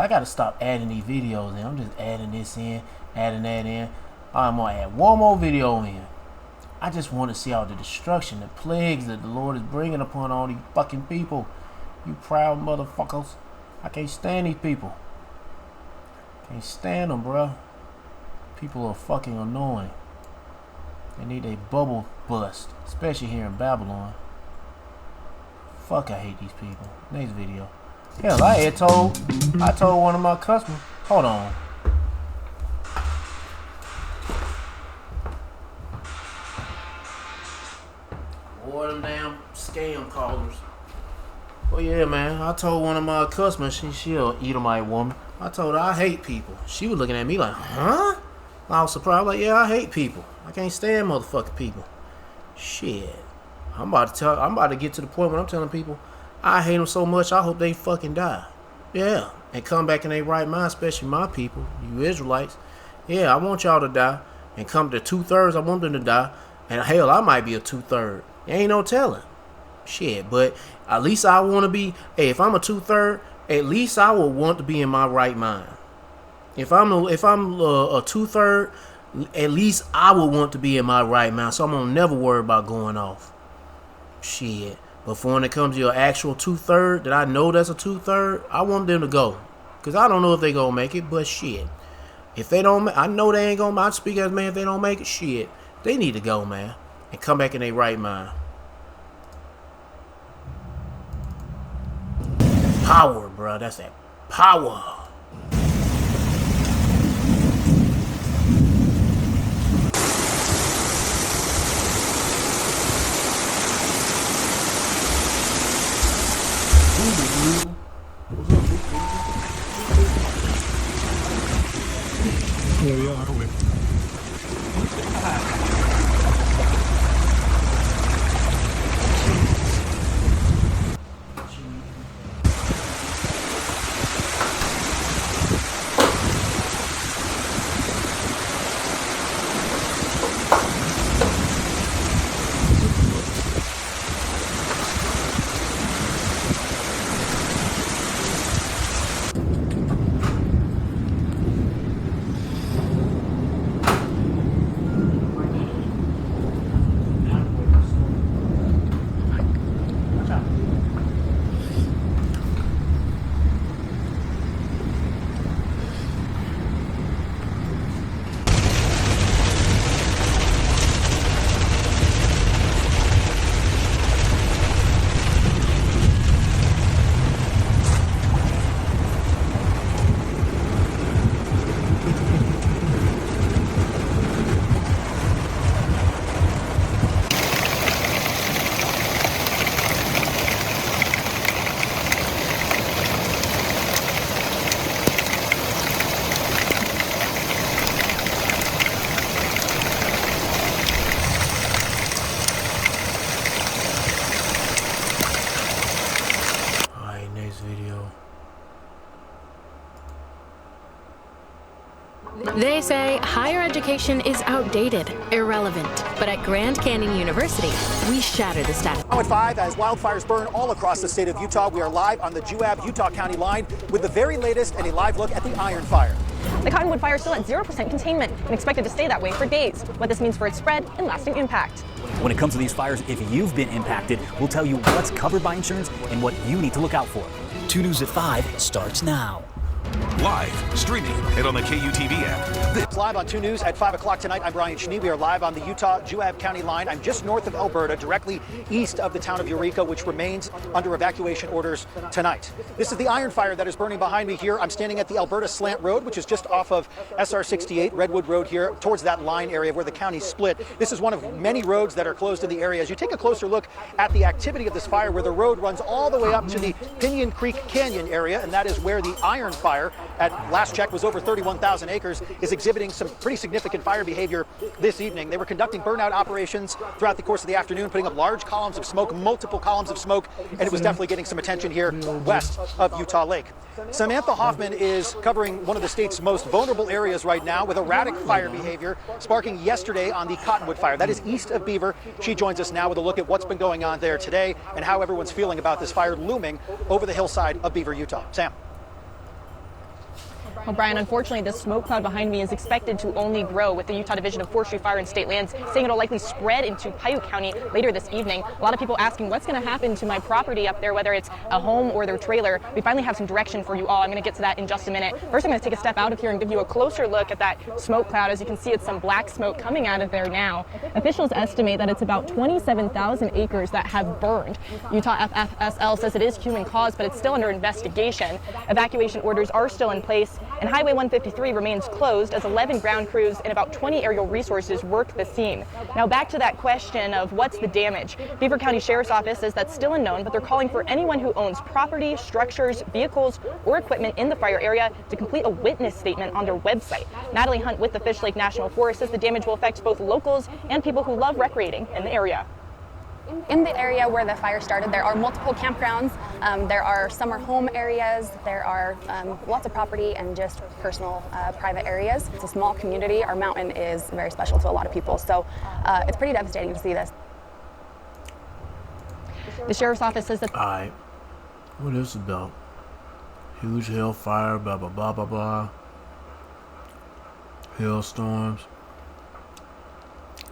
gotta stop adding these videos in. I'm just adding this in, adding that in. I'm gonna add one more video in. I just want to see all the destruction, the plagues that the Lord is bringing upon all these fucking people. You proud motherfuckers. I can't stand these people. Can't stand them, bruh. People are fucking annoying. They need a bubble bust, especially here in Babylon. Fuck, I hate these people. Next video. Hell, I told one of my customers. Hold on. Boy, them damn scam callers. Well, yeah, man. I told one of my customers she'll Edomite woman. I told her I hate people. She was looking at me like, huh? I was surprised. Like, yeah, I hate people. I can't stand motherfucking people. Shit. I'm about to get to the point when I'm telling people I hate them so much I hope they fucking die. Yeah. And come back in their right mind, especially my people, you Israelites. Yeah, I want y'all to die. And come to 2/3, I want them to die. And hell, I might be a 2/3. Ain't no telling. Shit, but at least I want to be, hey, if I'm a 2/3, at least I will want to be in my right mind. If I'm a 2/3, at least I will want to be in my right mind. So I'm gonna never worry about going off. Shit. But for when it comes to your actual 2/3, that I know that's a 2/3, I want them to go. Because I don't know if they gonna make it, but shit. If they don't, I know they ain't gonna, I speak as man, if they don't make it, shit. They need to go, man. And come back in their right mind. Power, bro. That's that power. Yeah, we are. They say higher education is outdated, irrelevant. But at Grand Canyon University, we shatter the status. Now at 5, as wildfires burn all across the state of Utah, we are live on the Juab, Utah County line with the very latest and a live look at the iron fire. The Cottonwood fire is still at 0% containment and expected to stay that way for days. What this means for its spread and lasting impact. When it comes to these fires, if you've been impacted, we'll tell you what's covered by insurance and what you need to look out for. 2 News at 5 starts now. Live, streaming, and on the KUTV app. It's live on 2 News at 5 o'clock tonight. I'm Brian Schnee. We are live on the Utah-Juab County line. I'm just north of Alberta, directly east of the town of Eureka, which remains under evacuation orders tonight. This is the iron fire that is burning behind me here. I'm standing at the Alberta Slant Road, which is just off of SR 68, Redwood Road here, towards that line area where the county split. This is one of many roads that are closed in the area. As you take a closer look at the activity of this fire, where the road runs all the way up to the Pinion Creek Canyon area, and that is where the iron fire, at last check was over 31,000 acres, is exhibiting some pretty significant fire behavior this evening. They were conducting burnout operations throughout the course of the afternoon, putting up large columns of smoke, multiple columns of smoke, and it was definitely getting some attention here west of Utah Lake. Samantha Hoffman is covering one of the state's most vulnerable areas right now with erratic fire behavior sparking yesterday on the Cottonwood fire. That is east of Beaver. She joins us now with a look at what's been going on there today and how everyone's feeling about this fire looming over the hillside of Beaver, Utah. Sam. Well, Brian, unfortunately, this smoke cloud behind me is expected to only grow, with the Utah Division of Forestry, Fire, and State Lands saying it'll likely spread into Piute County later this evening. A lot of people asking what's going to happen to my property up there, whether it's a home or their trailer. We finally have some direction for you all. I'm going to get to that in just a minute. First, I'm going to take a step out of here and give you a closer look at that smoke cloud. As you can see, it's some black smoke coming out of there now. Officials estimate that it's about 27,000 acres that have burned. Utah FFSL says it is human caused, but it's still under investigation. Evacuation orders are still in place. and Highway 153 remains closed as 11 ground crews and about 20 aerial resources work the scene. Now back to that question of what's the damage. Beaver County Sheriff's Office says that's still unknown, but they're calling for anyone who owns property, structures, vehicles, or equipment in the fire area to complete a witness statement on their website. Natalie Hunt with the Fish Lake National Forest says the damage will affect both locals and people who love recreating in the area. In the area where the fire started, there are multiple campgrounds, there are summer home areas, there are lots of property and just personal private areas. It's a small community. Our mountain is very special to a lot of people, so it's pretty devastating to see this. The Sheriff's Office says that... Alright, what is this about? Huge hellfire, blah blah blah blah blah. Hailstorms.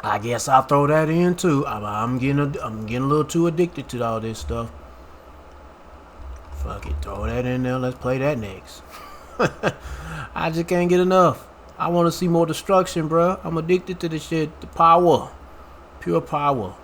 I guess I'll throw that in too. I'm getting a little too addicted to all this stuff. Fuck it, throw that in there. Let's play that next. I just can't get enough. I want to see more destruction, bruh. I'm addicted to this shit. The power, pure power.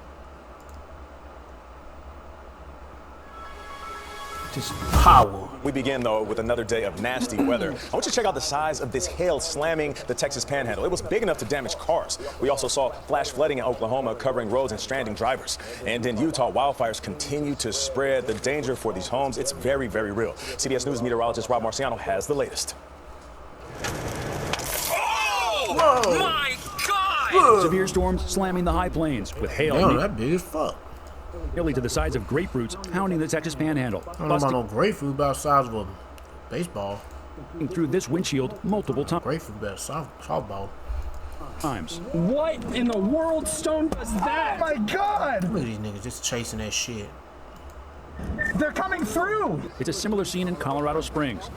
Just power. We begin, though, with another day of nasty weather. I want you to check out the size of this hail slamming the Texas Panhandle. It was big enough to damage cars. We also saw flash flooding in Oklahoma, covering roads and stranding drivers. And in Utah, wildfires continue to spread. The danger for these homes, it's very, very real. CBS News meteorologist Rob Marciano has the latest. Oh, whoa. My God! Whoa. Severe storms slamming the high plains with hail. Damn, that big as fuck. Nearly to the size of grapefruits, pounding the Texas Panhandle. I don't know about no grapefruit, about the size of a baseball. Through this windshield multiple times. Grapefruit, better softball. What in the world stone does that? Oh my God! Look at these niggas just chasing that shit. They're coming through! It's a similar scene in Colorado Springs.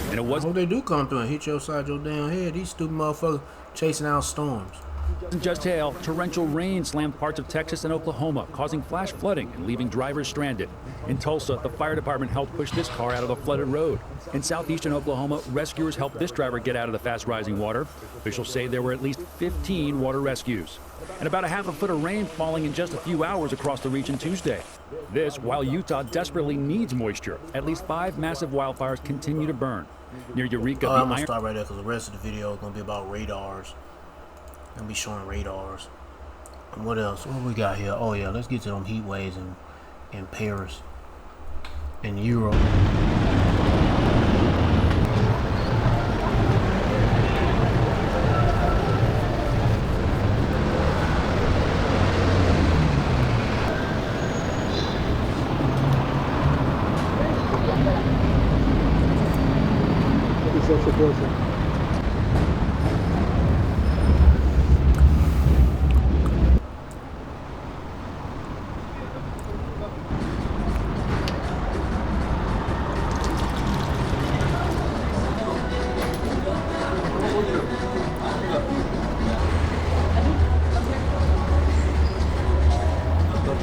And it was. I hope they do come through and hit you upside your damn head. These stupid motherfuckers chasing out storms. Just hail, torrential rain slammed parts of Texas and Oklahoma, causing flash flooding and leaving drivers stranded. In Tulsa, the fire department helped push this car out of the flooded road. In southeastern Oklahoma, rescuers helped this driver get out of the fast-rising water. Officials say there were at least 15 water rescues. And about a half a foot of rain falling in just a few hours across the region Tuesday. This, while Utah desperately needs moisture. At least 5 massive wildfires continue to burn. Near Eureka, I'm going to stop right there because the rest of the video is going to be about radars. Gonna be showing radars. And what else? What we got here? Oh yeah, let's get to them heat waves in Paris and Europe.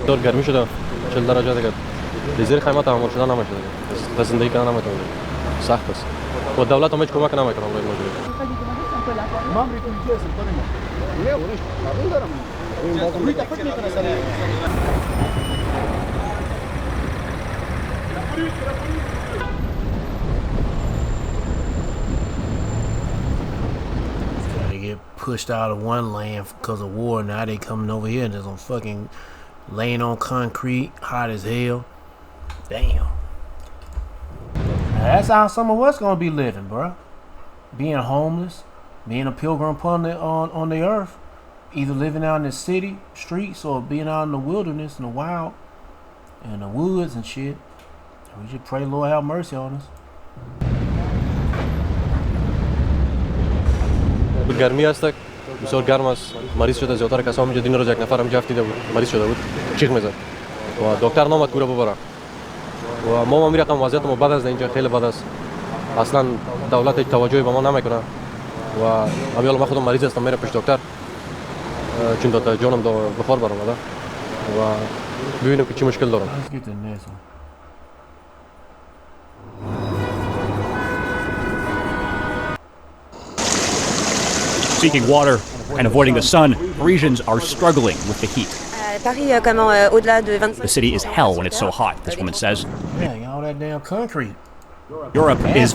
دور گرمی شده 40 درجه دیگه زیر خیمه تحمل شده نمیشه دیگه زندگی کردن نمیتونه سخت است و دولت هم هیچ کمک نمیکنه برای ماجرا They get pushed out of one land because of war. Now they coming over here and there's some fucking laying on concrete, hot as hell. Damn. Now that's how some of us gonna be living, bro. Being homeless, being a pilgrim upon on the earth, either living out in the city streets or being out in the wilderness, in the wild, in the woods and shit. We should pray, Lord, have mercy on us. گرمی است بسیار گرم است مریض شده زیادتر کسا همینجا دین روز یک نفر همینجا دیده بود مریض شده بود چیخ میزد و دکتر نامد کوره ببره و ما میرقم وضعیت ما بد است اینجا خیلی بد است اصلا دولت هیچ توجهی به ما نمیکنه و امیال ما خودم مریض هستم میرم پیش دکتر چون داد جانم بخار برآمده و ببینیم که چی مشکل دارم Seeking water and avoiding the sun, Parisians are struggling with the heat. The city is hell when it's so hot, this woman says. Yeah, all that damn concrete. Europe is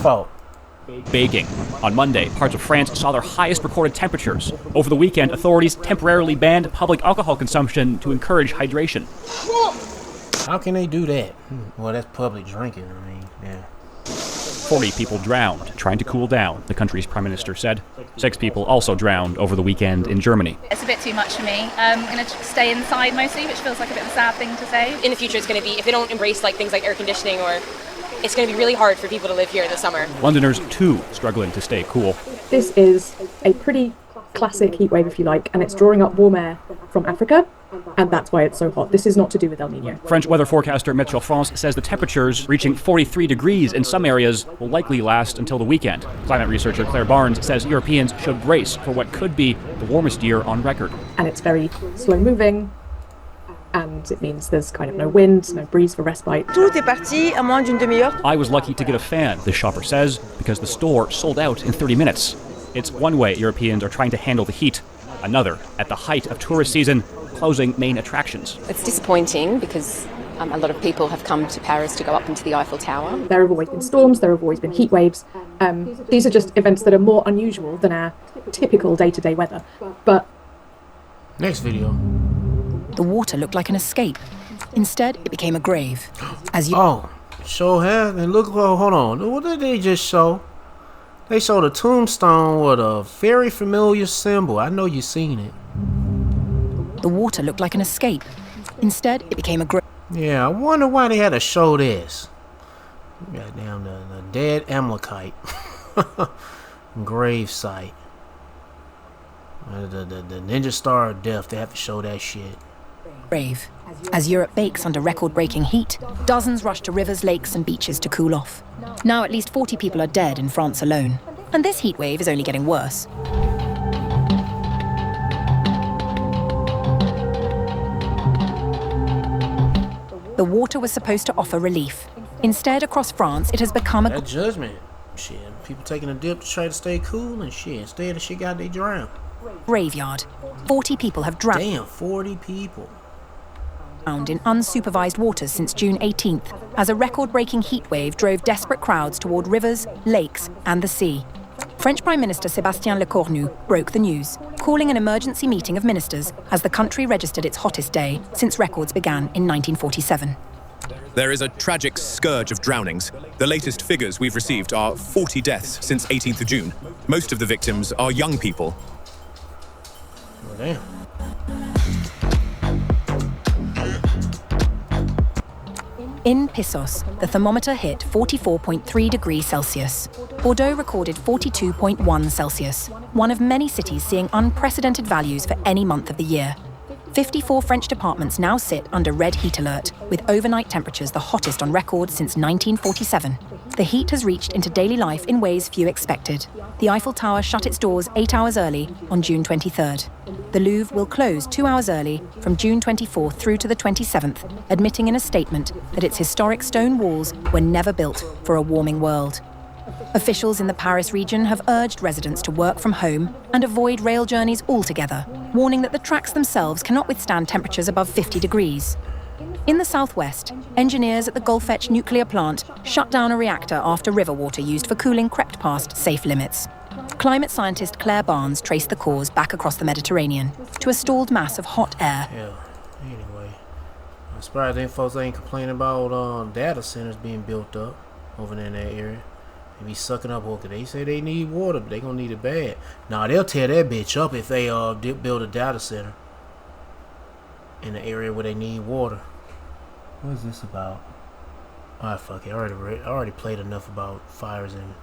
baking. On Monday, parts of France saw their highest recorded temperatures. Over the weekend, authorities temporarily banned public alcohol consumption to encourage hydration. How can they do that? Well, that's public drinking, I mean, yeah. 40 people drowned trying to cool down, the country's prime minister said. 6 people also drowned over the weekend in Germany. It's a bit too much for me. I'm going to stay inside mostly, which feels like a bit of a sad thing to say. In the future, it's going to be, if they don't embrace like things like air conditioning, or it's going to be really hard for people to live here in the summer. Londoners, too, struggling to stay cool. This is a pretty classic heat wave, if you like, and it's drawing up warm air from Africa, and that's why it's so hot. This is not to do with El Nino. French weather forecaster Météo France says the temperatures reaching 43 degrees in some areas will likely last until the weekend. Climate researcher Claire Barnes says Europeans should brace for what could be the warmest year on record. And it's very slow moving, and it means there's kind of no wind, no breeze for respite. Tout est parti à moins d'une demi-heure. I was lucky to get a fan, this shopper says, because the store sold out in 30 minutes. It's one way Europeans are trying to handle the heat. Another, at the height of tourist season, closing main attractions. It's disappointing because a lot of people have come to Paris to go up into the Eiffel Tower. There have always been storms, there have always been heat waves. These are just events that are more unusual than our typical day-to-day weather. But next video. The water looked like an escape. Instead, it became a grave. Show have and look. Oh, hold on. What did they just show? They showed a tombstone with a very familiar symbol. I know you've seen it. The water looked like an escape. Instead, it became a grave. Yeah, I wonder why they had to show this. Goddamn, the dead Amalekite grave site. The Ninja Star of Death. They have to show that shit. Grave. As Europe bakes under record-breaking heat, dozens rush to rivers, lakes and beaches to cool off. Now at least 40 people are dead in France alone. And this heat wave is only getting worse. The water was supposed to offer relief. Instead, across France, it has become that judgment. Shit, people taking a dip to try to stay cool and shit. Instead, the shit got they drowned. Graveyard. 40 people have drowned. Damn, 40 people. In unsupervised waters since June 18th, as a record-breaking heat wave drove desperate crowds toward rivers, lakes, and the sea. French Prime Minister Sébastien Lecornu broke the news, calling an emergency meeting of ministers as the country registered its hottest day since records began in 1947. There is a tragic scourge of drownings. The latest figures we've received are 40 deaths since 18th of June. Most of the victims are young people. Oh, damn. In Pissos, the thermometer hit 44.3 degrees Celsius. Bordeaux recorded 42.1 Celsius, one of many cities seeing unprecedented values for any month of the year. 54 French departments now sit under red heat alert, with overnight temperatures the hottest on record since 1947. The heat has reached into daily life in ways few expected. The Eiffel Tower shut its doors 8 hours early on June 23rd. The Louvre will close 2 hours early from June 24th through to the 27th, admitting in a statement that its historic stone walls were never built for a warming world. Officials in the Paris region have urged residents to work from home and avoid rail journeys altogether, warning that the tracks themselves cannot withstand temperatures above 50 degrees. In the southwest, engineers at the Golfech nuclear plant shut down a reactor after river water used for cooling crept past safe limits. Climate scientist Claire Barnes traced the cause back across the Mediterranean to a stalled mass of hot air. Yeah, anyway, I'm surprised them folks ain't complaining about data centers being built up over there in that area. They be sucking up water. They say they need water, but they gonna need it bad. Nah, they'll tear that bitch up if they build a data center in the area where they need water. What is this about? Ah, fuck it. I already played enough about fires in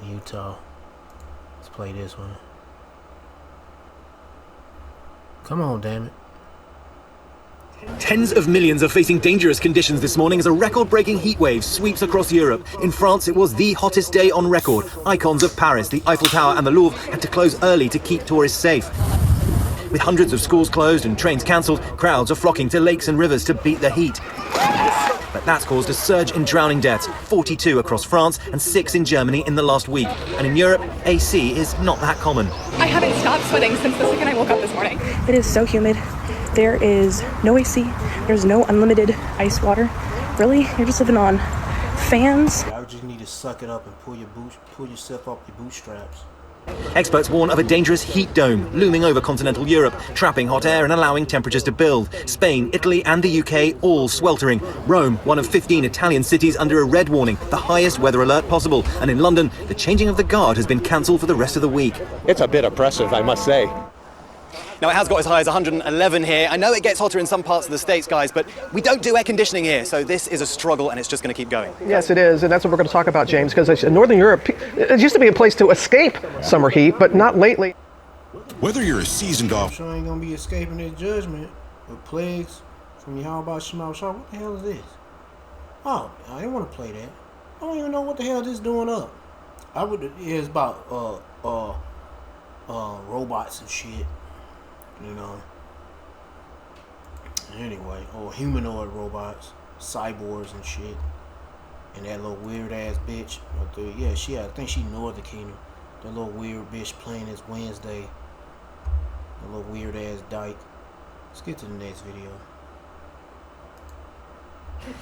Utah. Let's play this one. Come on, damn it. Tens of millions are facing dangerous conditions this morning as a record-breaking heat wave sweeps across Europe. In France, it was the hottest day on record. Icons of Paris, the Eiffel Tower and the Louvre had to close early to keep tourists safe. With hundreds of schools closed and trains cancelled, crowds are flocking to lakes and rivers to beat the heat. But that's caused a surge in drowning deaths, 42 across France and 6 in Germany in the last week. And in Europe, AC is not that common. I haven't stopped sweating since the second I woke up this morning. It is so humid. There is no AC. There's no unlimited ice water. Really, you're just living on fans. I would just need to suck it up and pull yourself up your bootstraps. Experts warn of a dangerous heat dome looming over continental Europe, trapping hot air and allowing temperatures to build. Spain, Italy and the UK all sweltering. Rome, one of 15 Italian cities under a red warning, the highest weather alert possible. And in London, the changing of the guard has been cancelled for the rest of the week. It's a bit oppressive, I must say. Now, it has got as high as 111 here. I know it gets hotter in some parts of the States, guys, but we don't do air conditioning here, so this is a struggle, and it's just going to keep going. Yes, it is, and that's what we're going to talk about, James, because in Northern Europe, it used to be a place to escape summer heat, but not lately. Whether you're a seasoned golfer, Sure ain't going to be escaping this judgment with plagues from Yahweh Shema Shah. What the hell is this? Oh, I didn't want to play that. I don't even know what the hell this is doing up. It's about robots and shit. You know. Anyway, or humanoid robots, cyborgs and shit. And that little weird ass bitch. I think she Northern Kingdom. That little weird bitch playing this Wednesday. That little weird ass dyke. Let's get to the next video.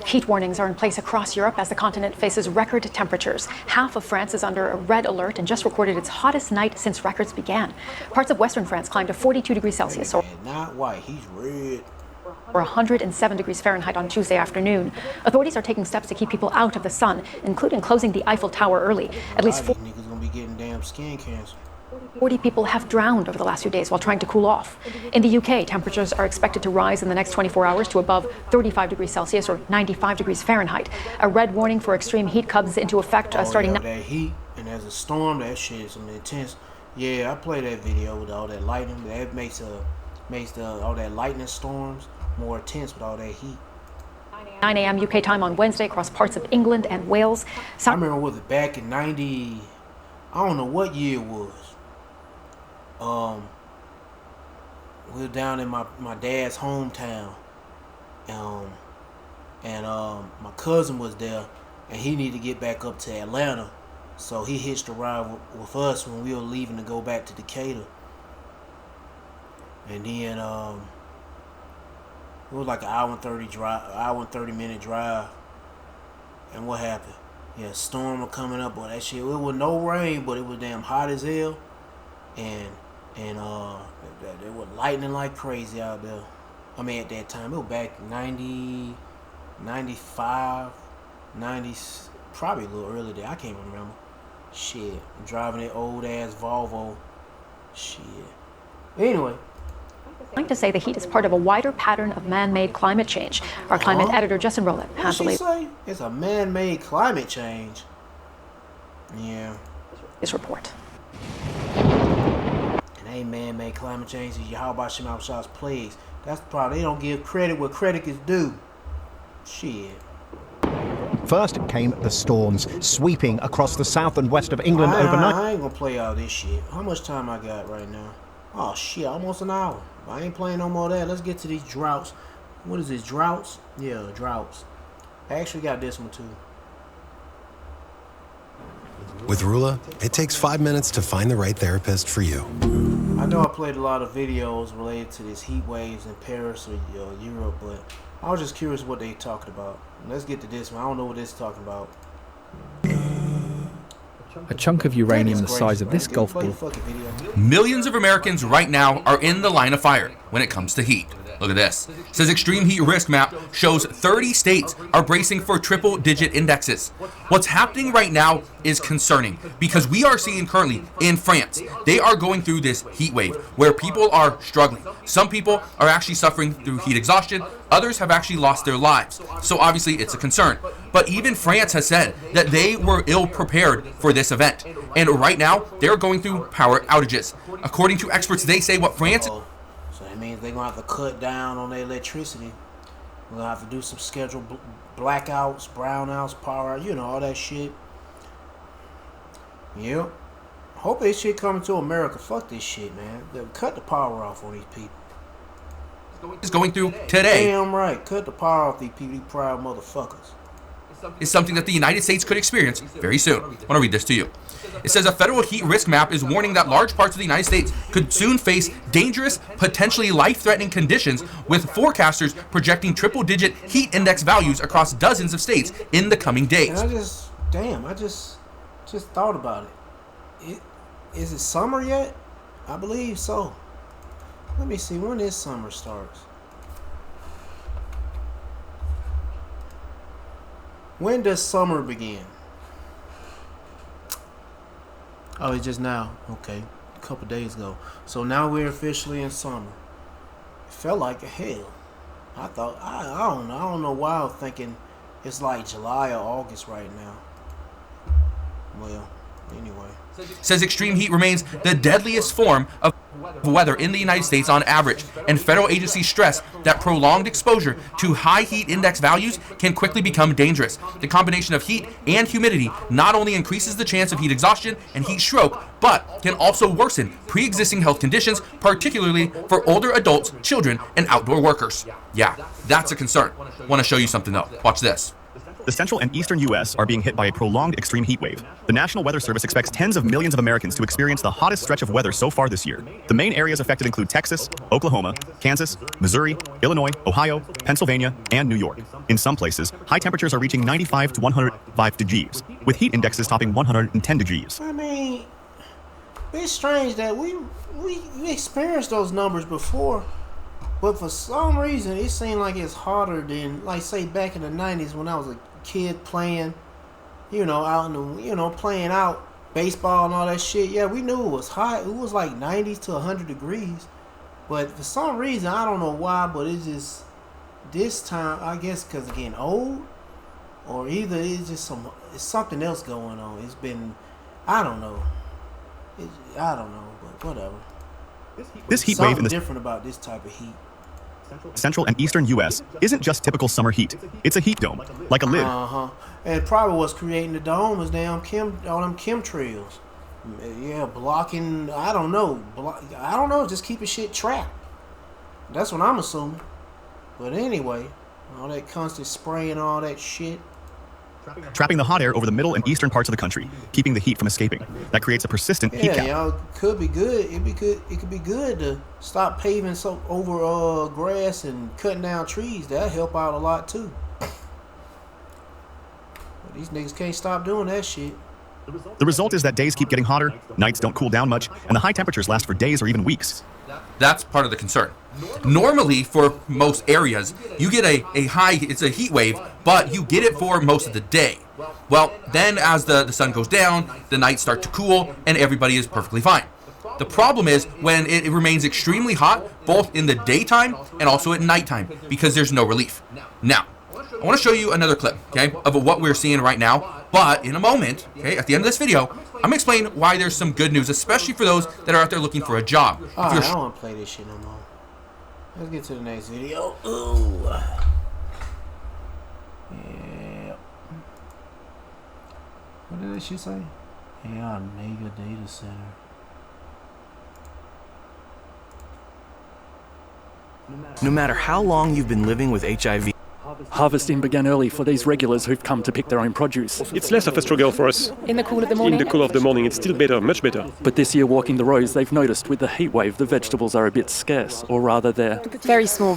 Heat warnings are in place across Europe as the continent faces record temperatures. Half of France is under a red alert and just recorded its hottest night since records began. Parts of western France climbed to 42 degrees Celsius, or not white, he's red. Or 107 degrees Fahrenheit on Tuesday afternoon. Authorities are taking steps to keep people out of the sun, including closing the Eiffel Tower early. At least these niggas gonna be getting damn skin cancer. 40 people have drowned over the last few days while trying to cool off. In the UK, temperatures are expected to rise in the next 24 hours to above 35 degrees Celsius or 95 degrees Fahrenheit. A red warning for extreme heat comes into effect starting now. That heat, and there's a storm, that shit is some intense. Yeah, I played that video with all that lightning. That makes all that lightning storms more intense with all that heat. 9 a.m. UK time on Wednesday across parts of England and Wales. I remember was it back in 90, I don't know what year it was. We were down in my dad's hometown, and my cousin was there, and he needed to get back up to Atlanta, so he hitched a ride with us when we were leaving to go back to Decatur. And then it was like an hour and 30 minute drive. And what happened? Yeah, storm was coming up, but that shit, it was no rain, but it was damn hot as hell, and it was lightning like crazy out there. I mean, at that time, it was back 90, 95, 90, probably a little earlier there. I can't remember. Shit, I'm driving that old ass Volvo. Shit. Anyway. I'd like to say the heat is part of a wider pattern of man-made climate change. Our climate editor, Justin Rowland, has the say? It's a man-made climate change. Yeah. This report. It ain't man-made climate change. It's Yahweh Shema Shah's plagues. That's the problem. They don't give credit where credit is due. Shit. First came the storms, sweeping across the south and west of England overnight. I ain't gonna play all this shit. How much time I got right now? Oh shit, almost an hour. I ain't playing no more of that. Let's get to these droughts. What is this, droughts? Yeah, droughts. I actually got this one too. With Rula, it takes 5 minutes to find the right therapist for you. I know I played a lot of videos related to this heat waves in Paris or Europe, but I was just curious what they talking about. Let's get to this one. I don't know what this is talking about. A chunk of uranium the size of this golf ball. Millions of Americans right now are in the line of fire when it comes to heat. Look at this. It says extreme heat risk map shows 30 states are bracing for triple-digit indexes. What's happening right now is concerning because we are seeing currently in France, they are going through this heat wave where people are struggling. Some people are actually suffering through heat exhaustion. Others have actually lost their lives. So obviously it's a concern. But even France has said that they were ill prepared for this event. And right now, they're going through power outages. According to experts, they say what France... So that means they're going to have to cut down on their electricity. We're going to have to do some scheduled blackouts, brownouts, power, all that shit. Yep. Hope this shit coming to America. Fuck this shit, man. Cut the power off on these people. Is going through today. Damn right. Cut the power off these people, these proud motherfuckers. Is something that the United States could experience very soon. I want to read this to you. It says a federal heat risk map is warning that large parts of the United States could soon face dangerous, potentially life-threatening conditions, with forecasters projecting triple-digit heat index values across dozens of states in the coming days. Can I just damn, I just thought about it. Is it summer yet? I believe so. Let me see when this summer starts. When does summer begin? Oh, it's just now. Okay, a couple days ago. So now we're officially in summer. It felt like hell. I thought, I don't know. I don't know why I was thinking it's like July or August right now. Well, anyway. Says extreme heat remains the deadliest form of weather in the United States on average, and federal agencies stress that prolonged exposure to high heat index values can quickly become dangerous. The combination of heat and humidity not only increases the chance of heat exhaustion and heat stroke, but can also worsen pre-existing health conditions, particularly for older adults, children, and outdoor workers. Yeah, that's a concern. Want to show you something though. Watch this. The central and eastern U.S. are being hit by a prolonged extreme heat wave. The National Weather Service expects tens of millions of Americans to experience the hottest stretch of weather so far this year. The main areas affected include Texas, Oklahoma, Kansas, Missouri, Illinois, Ohio, Pennsylvania, and New York. In some places, high temperatures are reaching 95 to 105 degrees, with heat indexes topping 110 degrees. I mean, it's strange that we experienced those numbers before, but for some reason it seemed like it's hotter than, like, say, back in the 90s when I was a kid playing, out in the, playing out baseball and all that shit. Yeah, we knew it was hot. It was like 90 to 100 degrees. But for some reason, I don't know why, but it's just this time, I guess because of getting old, or either it's just it's something else going on. It's been, I don't know, but whatever. This heat wave in the different about this type of heat. Central and eastern U.S. isn't just typical summer heat. It's a heat dome, like a lid. And probably what's creating the dome is all them chemtrails. Yeah, blocking. I don't know. Just keeping shit trapped. That's what I'm assuming. But anyway, all that constant spraying, all that shit. Trapping the hot air over the middle and eastern parts of the country, keeping the heat from escaping. That creates a persistent heat cap. Yeah, could be good. It could be good to stop paving over grass and cutting down trees. That'll help out a lot too. But these niggas can't stop doing that shit. The result is that days keep getting hotter, nights don't cool down much, and the high temperatures last for days or even weeks. That's part of the concern. Normally, for most areas, you get it's a heat wave, but you get it for most of the day. Well, then as the sun goes down, the nights start to cool, and everybody is perfectly fine. The problem is when it remains extremely hot, both in the daytime and also at nighttime, because there's no relief. Now, I want to show you another clip, okay, of what we're seeing right now, but in a moment, okay, at the end of this video, I'm going to explain why there's some good news, especially for those that are out there looking for a job. I don't want to play this shit no more. Let's get to the next video. Ooh. Yeah. What did that shit say? Yeah, mega data center. No matter how long you've been living with HIV, harvesting began early for these regulars who've come to pick their own produce. It's less of a struggle for us. In the cool of the morning? In the cool of the morning, it's still better, much better. But this year, walking the rows, they've noticed with the heat wave, the vegetables are a bit scarce, or rather they're very small,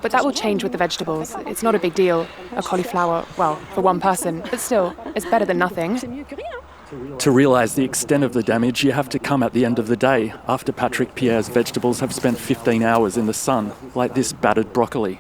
but that will change with the vegetables. It's not a big deal. A cauliflower, well, for one person, but still, it's better than nothing. To realise the extent of the damage, you have to come at the end of the day, after Patrick Pierre's vegetables have spent 15 hours in the sun, like this battered broccoli.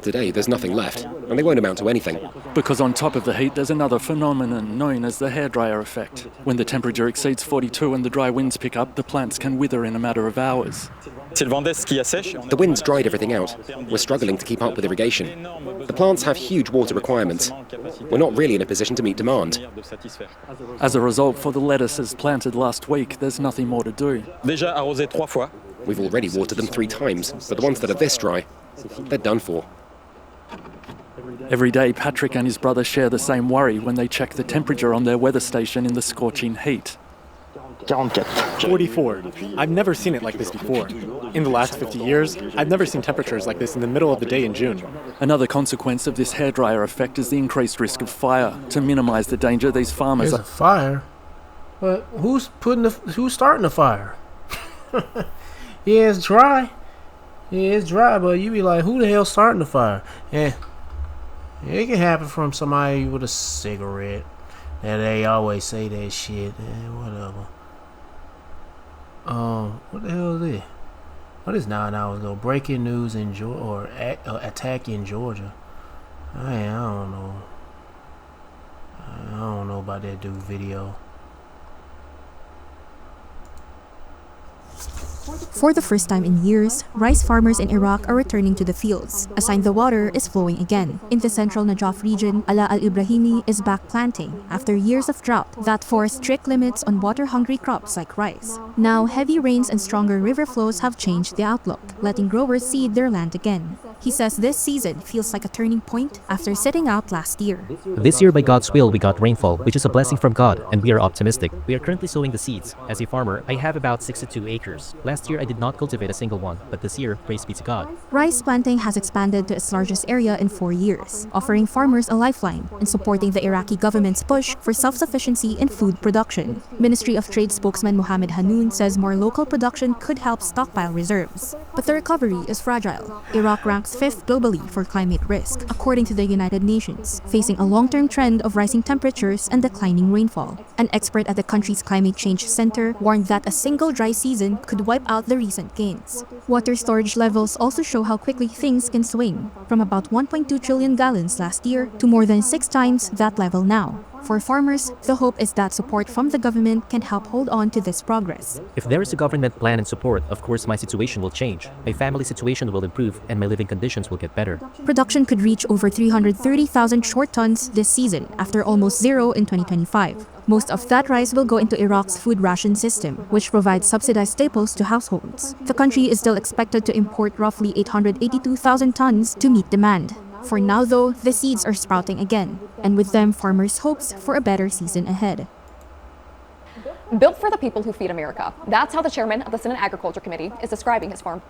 Today, there's nothing left, and they won't amount to anything. Because on top of the heat, there's another phenomenon known as the hairdryer effect. When the temperature exceeds 42 and the dry winds pick up, the plants can wither in a matter of hours. The wind's dried everything out. We're struggling to keep up with irrigation. The plants have huge water requirements. We're not really in a position to meet demand. As a result, for the lettuces planted last week, there's nothing more to do. We've already watered them 3 times, but the ones that are this dry, they're done for. Every day, Patrick and his brother share the same worry when they check the temperature on their weather station in the scorching heat. 44. I've never seen it like this before. In the last 50 years, I've never seen temperatures like this in the middle of the day in June. Another consequence of this hairdryer effect is the increased risk of fire. To minimize the danger, these farmers There's a fire? But who's starting the fire? Yeah, it's dry. Yeah, it's dry, but you be like, who the hell's starting the fire? Yeah, It can happen from somebody with a cigarette. That they always say that shit. Whatever. What the hell is this? What is 9 hours ago? Breaking news in Georgia, or attack in Georgia. I don't know. I don't know about that dude video. For the first time in years, rice farmers in Iraq are returning to the fields, a sign the water is flowing again. In the central Najaf region, Ala al-Ibrahimi is back planting after years of drought that forced strict limits on water-hungry crops like rice. Now, heavy rains and stronger river flows have changed the outlook, letting growers seed their land again. He says this season feels like a turning point after sitting out last year. This year, by God's will, we got rainfall, which is a blessing from God, and we are optimistic. We are currently sowing the seeds. As a farmer, I have about 62 acres. Last year, I did not cultivate a single one, but this year, praise be to God. Rice planting has expanded to its largest area in 4 years, offering farmers a lifeline and supporting the Iraqi government's push for self-sufficiency in food production. Ministry of Trade spokesman Mohammed Hanoun says more local production could help stockpile reserves. But the recovery is fragile. Iraq ranks 5th globally for climate risk, according to the United Nations, facing a long-term trend of rising temperatures and declining rainfall. An expert at the country's Climate Change Center warned that a single dry season could wipe out the recent gains. Water storage levels also show how quickly things can swing, from about 1.2 trillion gallons last year to more than 6 times that level now. For farmers, the hope is that support from the government can help hold on to this progress. If there is a government plan and support, of course my situation will change. My family situation will improve and my living conditions will get better. Production could reach over 330,000 short tons this season, after almost zero in 2025. Most of that rice will go into Iraq's food ration system, which provides subsidized staples to households. The country is still expected to import roughly 882,000 tons to meet demand. For now, though, the seeds are sprouting again, and with them, farmers' hopes for a better season ahead. Built for the people who feed America. That's how the chairman of the Senate Agriculture Committee is describing his farm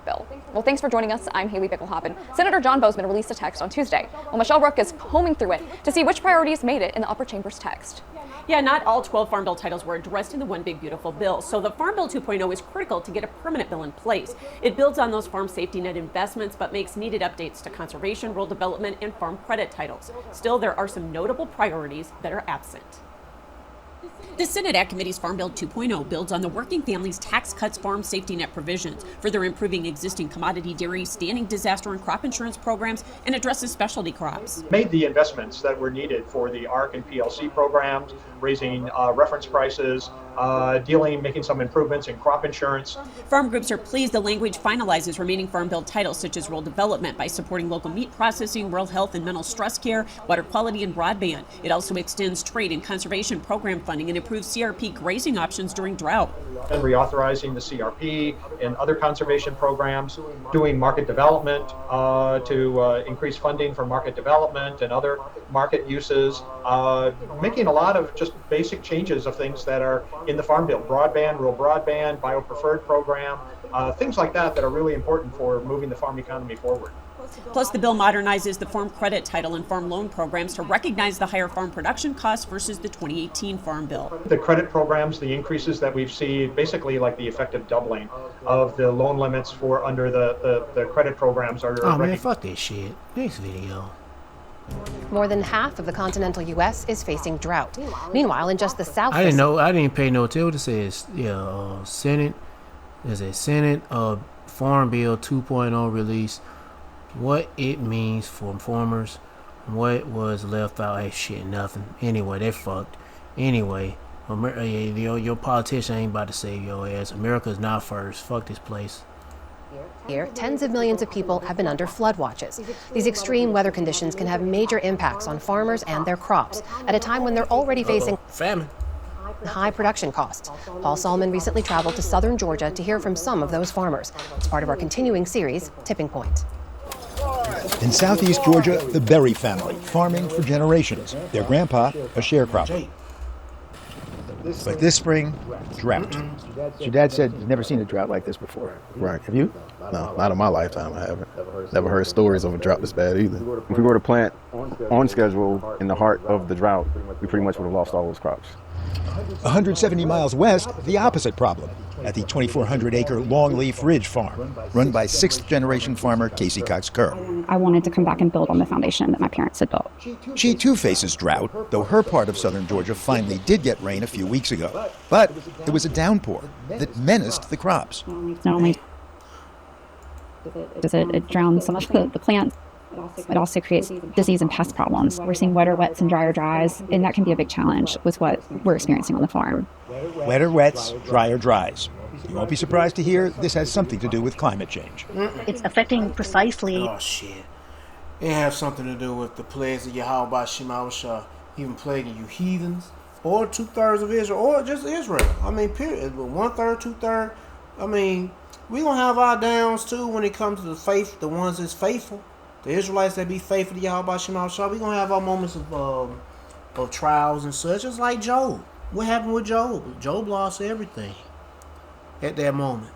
bill. Well, thanks for joining us. I'm Haley Bickelhoppen. Senator John Bozeman released a text on Tuesday, while Michelle Rook is combing through it to see which priorities made it in the upper chamber's text. Yeah, not all 12 Farm Bill titles were addressed in the One Big Beautiful Bill, so the Farm Bill 2.0 is critical to get a permanent bill in place. It builds on those farm safety net investments, but makes needed updates to conservation, rural development, and farm credit titles. Still, there are some notable priorities that are absent. The Senate Ag Committee's Farm Bill 2.0 builds on the Working Families Tax Cuts farm safety net provisions, further improving existing commodity, dairy, standing disaster, and crop insurance programs, and addresses specialty crops. Made the investments that were needed for the ARC and PLC programs, raising reference prices, making some improvements in crop insurance. Farm groups are pleased the language finalizes remaining Farm Bill titles such as rural development by supporting local meat processing, rural health and mental stress care, water quality, and broadband. It also extends trade and conservation program funding and improves CRP grazing options during drought. And reauthorizing the CRP and other conservation programs, doing market development to increase funding for market development and other market uses, making a lot of just basic changes of things that are in the Farm Bill, broadband, rural broadband, biopreferred program, things like that that are really important for moving the farm economy forward. Plus, the bill modernizes the farm credit title and farm loan programs to recognize the higher farm production costs versus the 2018 Farm Bill. The credit programs, the increases that we've seen, basically like the effective doubling of the loan limits for under the credit programs are... Oh man, fuck this shit. Next video. More than half of the continental U.S. is facing drought. Meanwhile, in just the south... I didn't pay no attention. It says, Senate. There's a Senate Farm Bill 2.0 release. What it means for farmers, what was left out, hey, shit, nothing. Anyway, they fucked. Anyway, your politician ain't about to save your ass. America's not first. Fuck this place. Here, tens of millions of people have been under flood watches. These extreme weather conditions can have major impacts on farmers and their crops at a time when they're already facing famine. High production costs. Paul Solomon recently traveled to southern Georgia to hear from some of those farmers. It's part of our continuing series, Tipping Point. In southeast Georgia, the Berry family, farming for generations. Their grandpa, a sharecropper. But this spring, drought. Your dad said he's never seen a drought like this before. Right. Have you? No, not in my lifetime. I haven't. Never heard stories of a drought this bad either. If we were to plant on schedule in the heart of the drought, we pretty much would have lost all those crops. 170 miles west, the opposite problem. at the 2,400-acre Longleaf Ridge Farm, run by sixth-generation farmer Casey Cox Kerr. I wanted to come back and build on the foundation that my parents had built. She too faces drought, though her part of southern Georgia finally did get rain a few weeks ago. But it was a downpour that menaced the crops. Not only does it drown some of the plants, it also creates disease and pest problems. We're seeing wetter wets and drier dries, and that can be a big challenge with what we're experiencing on the farm. Wetter wets, drier dries. You won't be surprised to hear this has something to do with climate change. It's affecting precisely... Oh, shit. It has something to do with the plagues of Yahweh Shemawashah, even plaguing you heathens, or 2/3 of Israel, or just Israel. I mean, period. 1/3, 2/3. I mean, we're going to have our downs, too, when it comes to the faith, the ones that's faithful. The Israelites that be faithful to Yahweh Shemawashah, we're going to have our moments of trials and such. Just like Job. What happened with Job? Job lost everything at that moment.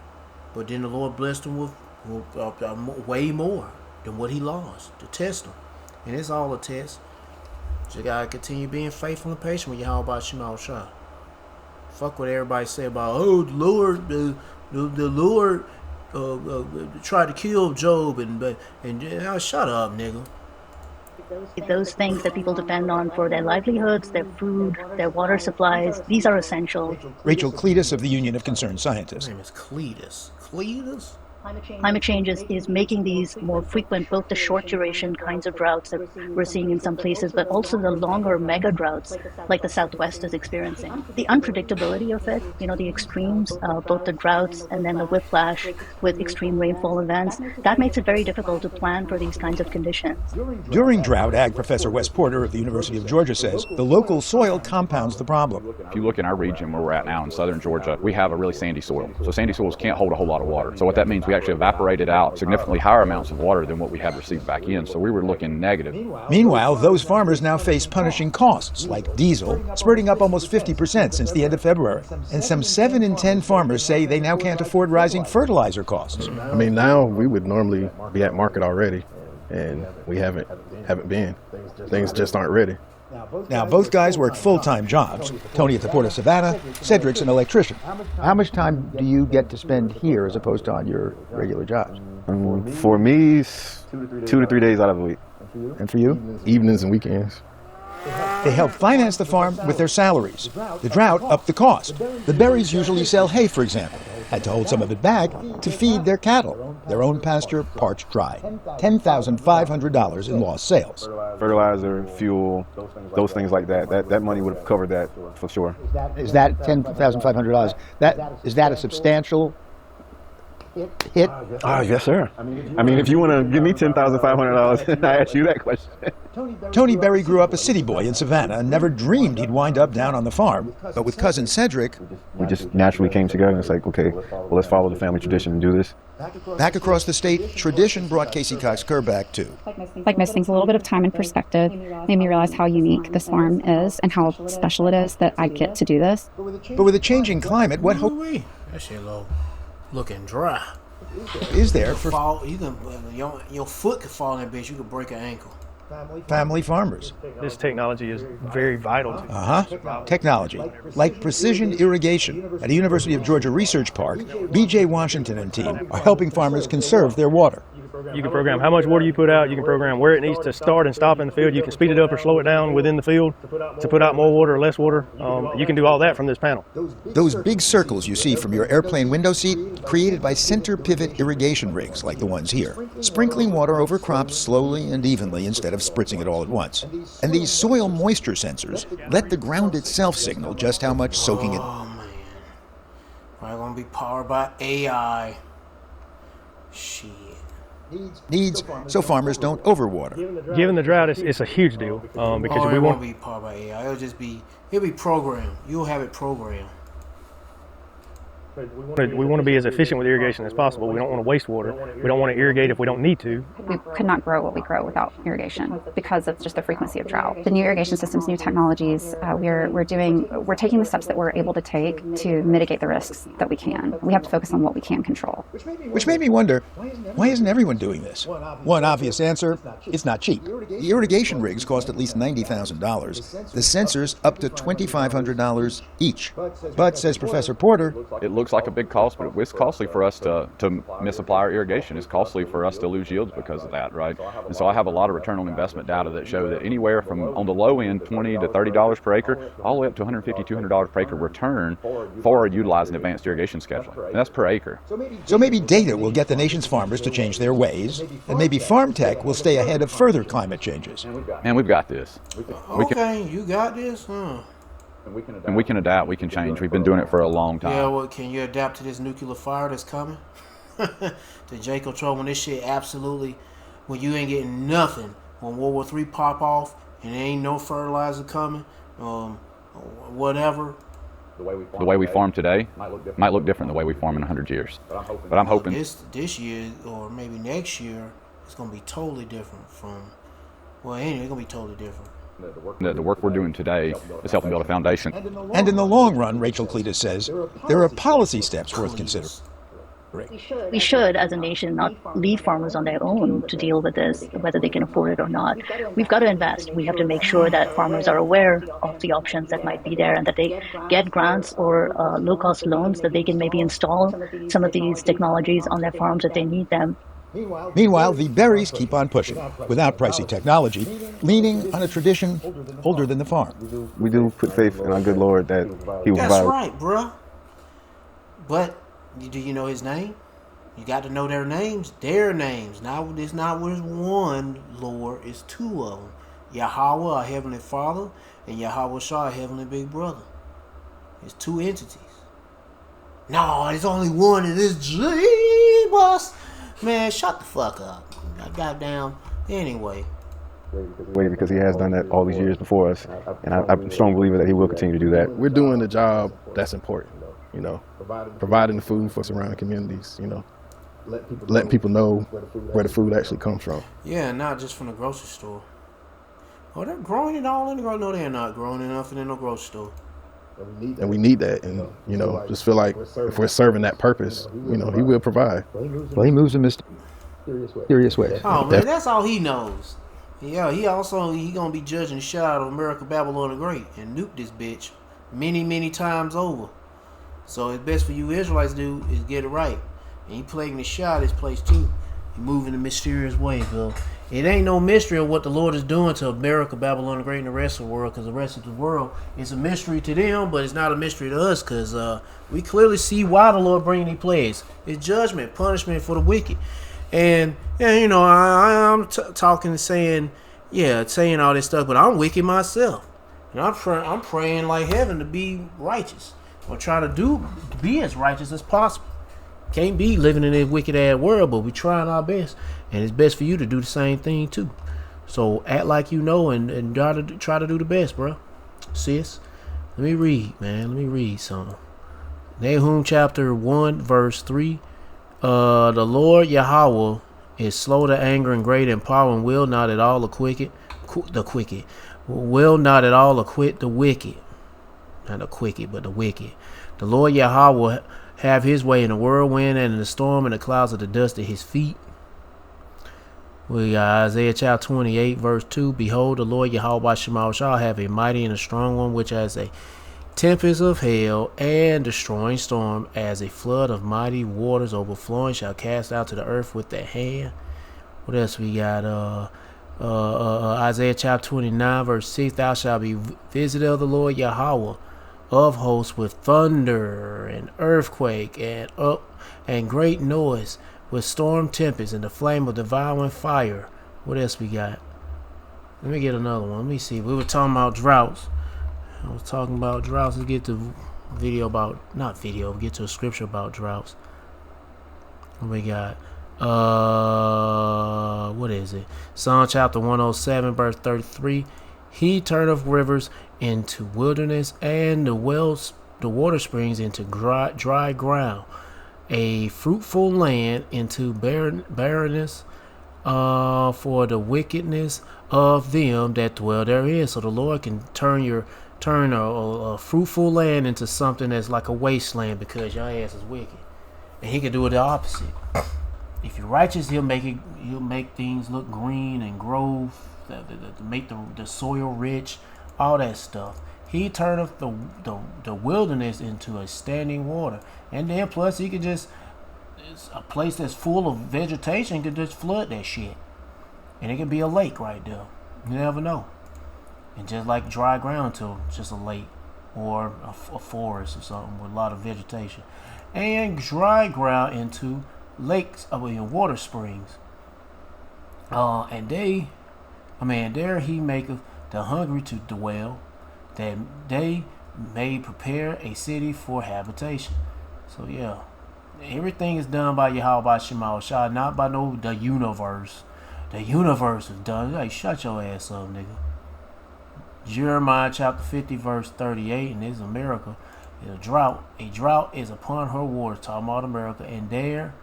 But then the Lord blessed him with way more than what he lost to test him. And it's all a test. Just got to continue being faithful and patient with Yahweh Shemawashah. Fuck what everybody say about, oh, the Lord, the Lord tried to kill Job and shut up, nigga. Those things that people depend on for their livelihoods, their food, their water supplies, these are essential. Rachel Cletus of the Union of Concerned Scientists. Her name is Cletus. Cletus? Climate change is making these more frequent, both the short duration kinds of droughts that we're seeing in some places, but also the longer mega droughts like the Southwest is experiencing. The unpredictability of it, the extremes, both the droughts and then the whiplash with extreme rainfall events, that makes it very difficult to plan for these kinds of conditions. During drought, Ag Professor Wes Porter of the University of Georgia says the local soil compounds the problem. If you look in our region where we're at now in southern Georgia, we have a really sandy soil. So sandy soils can't hold a whole lot of water. So what that means, we actually evaporated out significantly higher amounts of water than what we had received back in, so we were looking negative. Meanwhile, those farmers now face punishing costs, like diesel, spurting up almost 50% since the end of February. And some 7 in 10 farmers say they now can't afford rising fertilizer costs. I mean, now we would normally be at market already, and we haven't been. Things just aren't ready. Now, both guys work full-time jobs. Tony at the Port of Savannah, Cedric's an electrician. How much time do you get to spend here as opposed to on your regular jobs? For me, it's 2 to 3 days out of the week. And for you? Evenings and weekends. They help finance the farm with their salaries. The drought upped the cost. The Berries usually sell hay, for example. Had to hold some of it back to feed their cattle. Their own pasture parched dry. $10,500 in lost sales. Fertilizer, fuel, those things like that. That money would have covered that for sure. Is that $10,500? Is that a substantial hit? Yes, sir. I mean, if you want to give me $10,500, I ask you that question. Tony Berry grew up a city boy in Savannah and never dreamed he'd wind up down on the farm. But with cousin Cedric, we just naturally came together and it's like, okay, well, let's follow the family tradition and do this. Back across the state, tradition brought Casey Cox Kerr back too. Like most things, a little bit of time and perspective made me realize how unique this farm is and how special it is that I get to do this. But with a changing climate, what hope That shit low. Looking dry. Is there for your foot could fall in that bitch, you could break an ankle. Family farmers? This technology is very vital to Technology, like precision irrigation. At a University of Georgia Research Park, B.J. Washington and team are helping farmers conserve their water. You can program how much water you put out. You can program where it needs to start and stop in the field. You can speed it up or slow it down within the field to put out more water or less water. You can do all that from this panel. Those big circles you see from your airplane window seat, created by center pivot irrigation rigs like the ones here, sprinkling water over crops slowly and evenly instead of spritzing it all at once. And these soil moisture sensors let the ground itself signal just how much soaking it. Oh man, probably gonna be powered by AI. Shit. Needs so farmers don't overwater. Given the drought, it's a huge deal because it won't be powered by AI. It'll be programmed. You'll have it programmed. We want to be as efficient with irrigation as possible. We don't want to waste water. We don't want to irrigate if we don't need to. We could not grow what we grow without irrigation because of just the frequency of drought. The new irrigation systems, new technologies, we're taking the steps that we're able to take to mitigate the risks that we can. We have to focus on what we can control. Which made me wonder, why isn't everyone doing this? One obvious answer, it's not cheap. The irrigation rigs cost at least $90,000. The sensors up to $2,500 each. But, says Professor Porter, it looks looks like a big cost, but it's costly for us to misapply our irrigation. It's costly for us to lose yields because of that, right? And so I have a lot of return on investment data that show that anywhere from, on the low end, $20 to $30 per acre, all the way up to $150, $200 per acre return for utilizing advanced irrigation scheduling. And that's per acre. So maybe data will get the nation's farmers to change their ways, and maybe farm tech will stay ahead of further climate changes. And we've got this. Okay, you got this, huh? And we can adapt, we can change. We've been doing it for a long time. Yeah, well, can you adapt to this nuclear fire that's coming? To Jacob Troll, when this shit absolutely, when you ain't getting nothing, when World War III pop off and there ain't no fertilizer coming, whatever. The way we farm today might look different the way we farm in 100 years. But I'm hoping this year or maybe next year it's gonna be totally different from. Well, anyway, it's gonna be totally different. The work we're doing today is helping build a foundation. And in the long run, Rachel Cletus says, there are policy steps worth considering. We should, as a nation, not leave farmers on their own to deal with this, whether they can afford it or not. We've got to invest. We have to make sure that farmers are aware of the options that might be there and that they get grants or low-cost loans that they can maybe install some of these technologies on their farms if they need them. Meanwhile, the berries keep on pushing, without pricey technology, leaning on a tradition older than the farm. We do put faith in our good Lord that He will provide. That's right, bruh. But do you know His name? You got to know their names. Their names. Now, it's not one Lord, it's two of them. Yahweh, our Heavenly Father, and Yahweh Shah, our Heavenly Big Brother. It's two entities. No, there's only one, and it's Jesus. Man, shut the fuck up. Goddamn. Anyway. Wait, because He has done that all these years before us, and I'm a strong believer that He will continue to do that. We're doing the job that's important, you know, providing the food for surrounding communities, you know, letting people know where the food actually comes from. Yeah, not just from the grocery store. Oh, they're growing it all in the grocery. No, they're not growing enough in no grocery store. And we need that, and you know, just feel like if we're serving that purpose, you know, He will provide. Well, He moves in mysterious ways. Oh man, that's all He knows. Yeah, he gonna be judging the shit out of America, Babylon the Great, and nuke this bitch many times over. So it's best for you Israelites to do is get it right. And He plaguing the shit out of this place too. He moving in a mysterious way, Bill. It ain't no mystery of what the Lord is doing to America, Babylon the Great, and the rest of the world, because the rest of the world is a mystery to them, but it's not a mystery to us, because we clearly see why the Lord bringing these plagues. It's judgment, punishment for the wicked. And you know, I'm talking and saying all this stuff, but I'm wicked myself. And I'm praying like heaven to be righteous, or try to be as righteous as possible. Can't be living in this wicked ass world, but we trying our best, and it's best for you to do the same thing too. So act like you know, and try to do the best, bro. Sis, let me read something. Nahum chapter 1 verse 3. The Lord Yahweh is slow to anger and great in power, and will not at all acquit the wicked. Not acquit, but the wicked. The Lord Yahweh have His way in the whirlwind and in the storm, and the clouds of the dust at His feet. We got Isaiah chapter 28 verse 2. Behold, the Lord Yahweh Shema shall have a mighty and a strong one, which has a tempest of hail and destroying storm, as a flood of mighty waters overflowing, shall cast out to the earth with their hand. What else we got? Isaiah chapter 29 verse 6. Thou shalt be visited of the Lord Yahweh of hosts with thunder and earthquake and great noise, with storm tempest and the flame of devouring fire. What else we got? Let me get another one. Let me see. We were talking about droughts. I was talking about droughts. Let's get to get to a scripture about droughts. What we got? What is it? Psalm chapter 107 verse 33. He turneth rivers into wilderness, and the water springs into dry ground, a fruitful land into barrenness, for the wickedness of them that dwell therein. So the Lord can turn a fruitful land into something that's like a wasteland, because your ass is wicked. And He can do it the opposite. If you're righteous, He'll make things look green and grow, make the soil rich, all that stuff. He turneth the wilderness into a standing water. And then plus he could just, it's a place that's full of vegetation could just flood that shit. And it could be a lake right there. You never know. And just like dry ground to just a lake or a forest or something with a lot of vegetation. And dry ground into lakes, water springs. And there he maketh the hungry to dwell, that they may prepare a city for habitation. So yeah, everything is done by Yahweh Shema Shah, not by the universe. The universe is done. Like, shut your ass up, nigga. Jeremiah chapter 50 verse 38, and this is America. A drought is upon her waters, talking about America, and there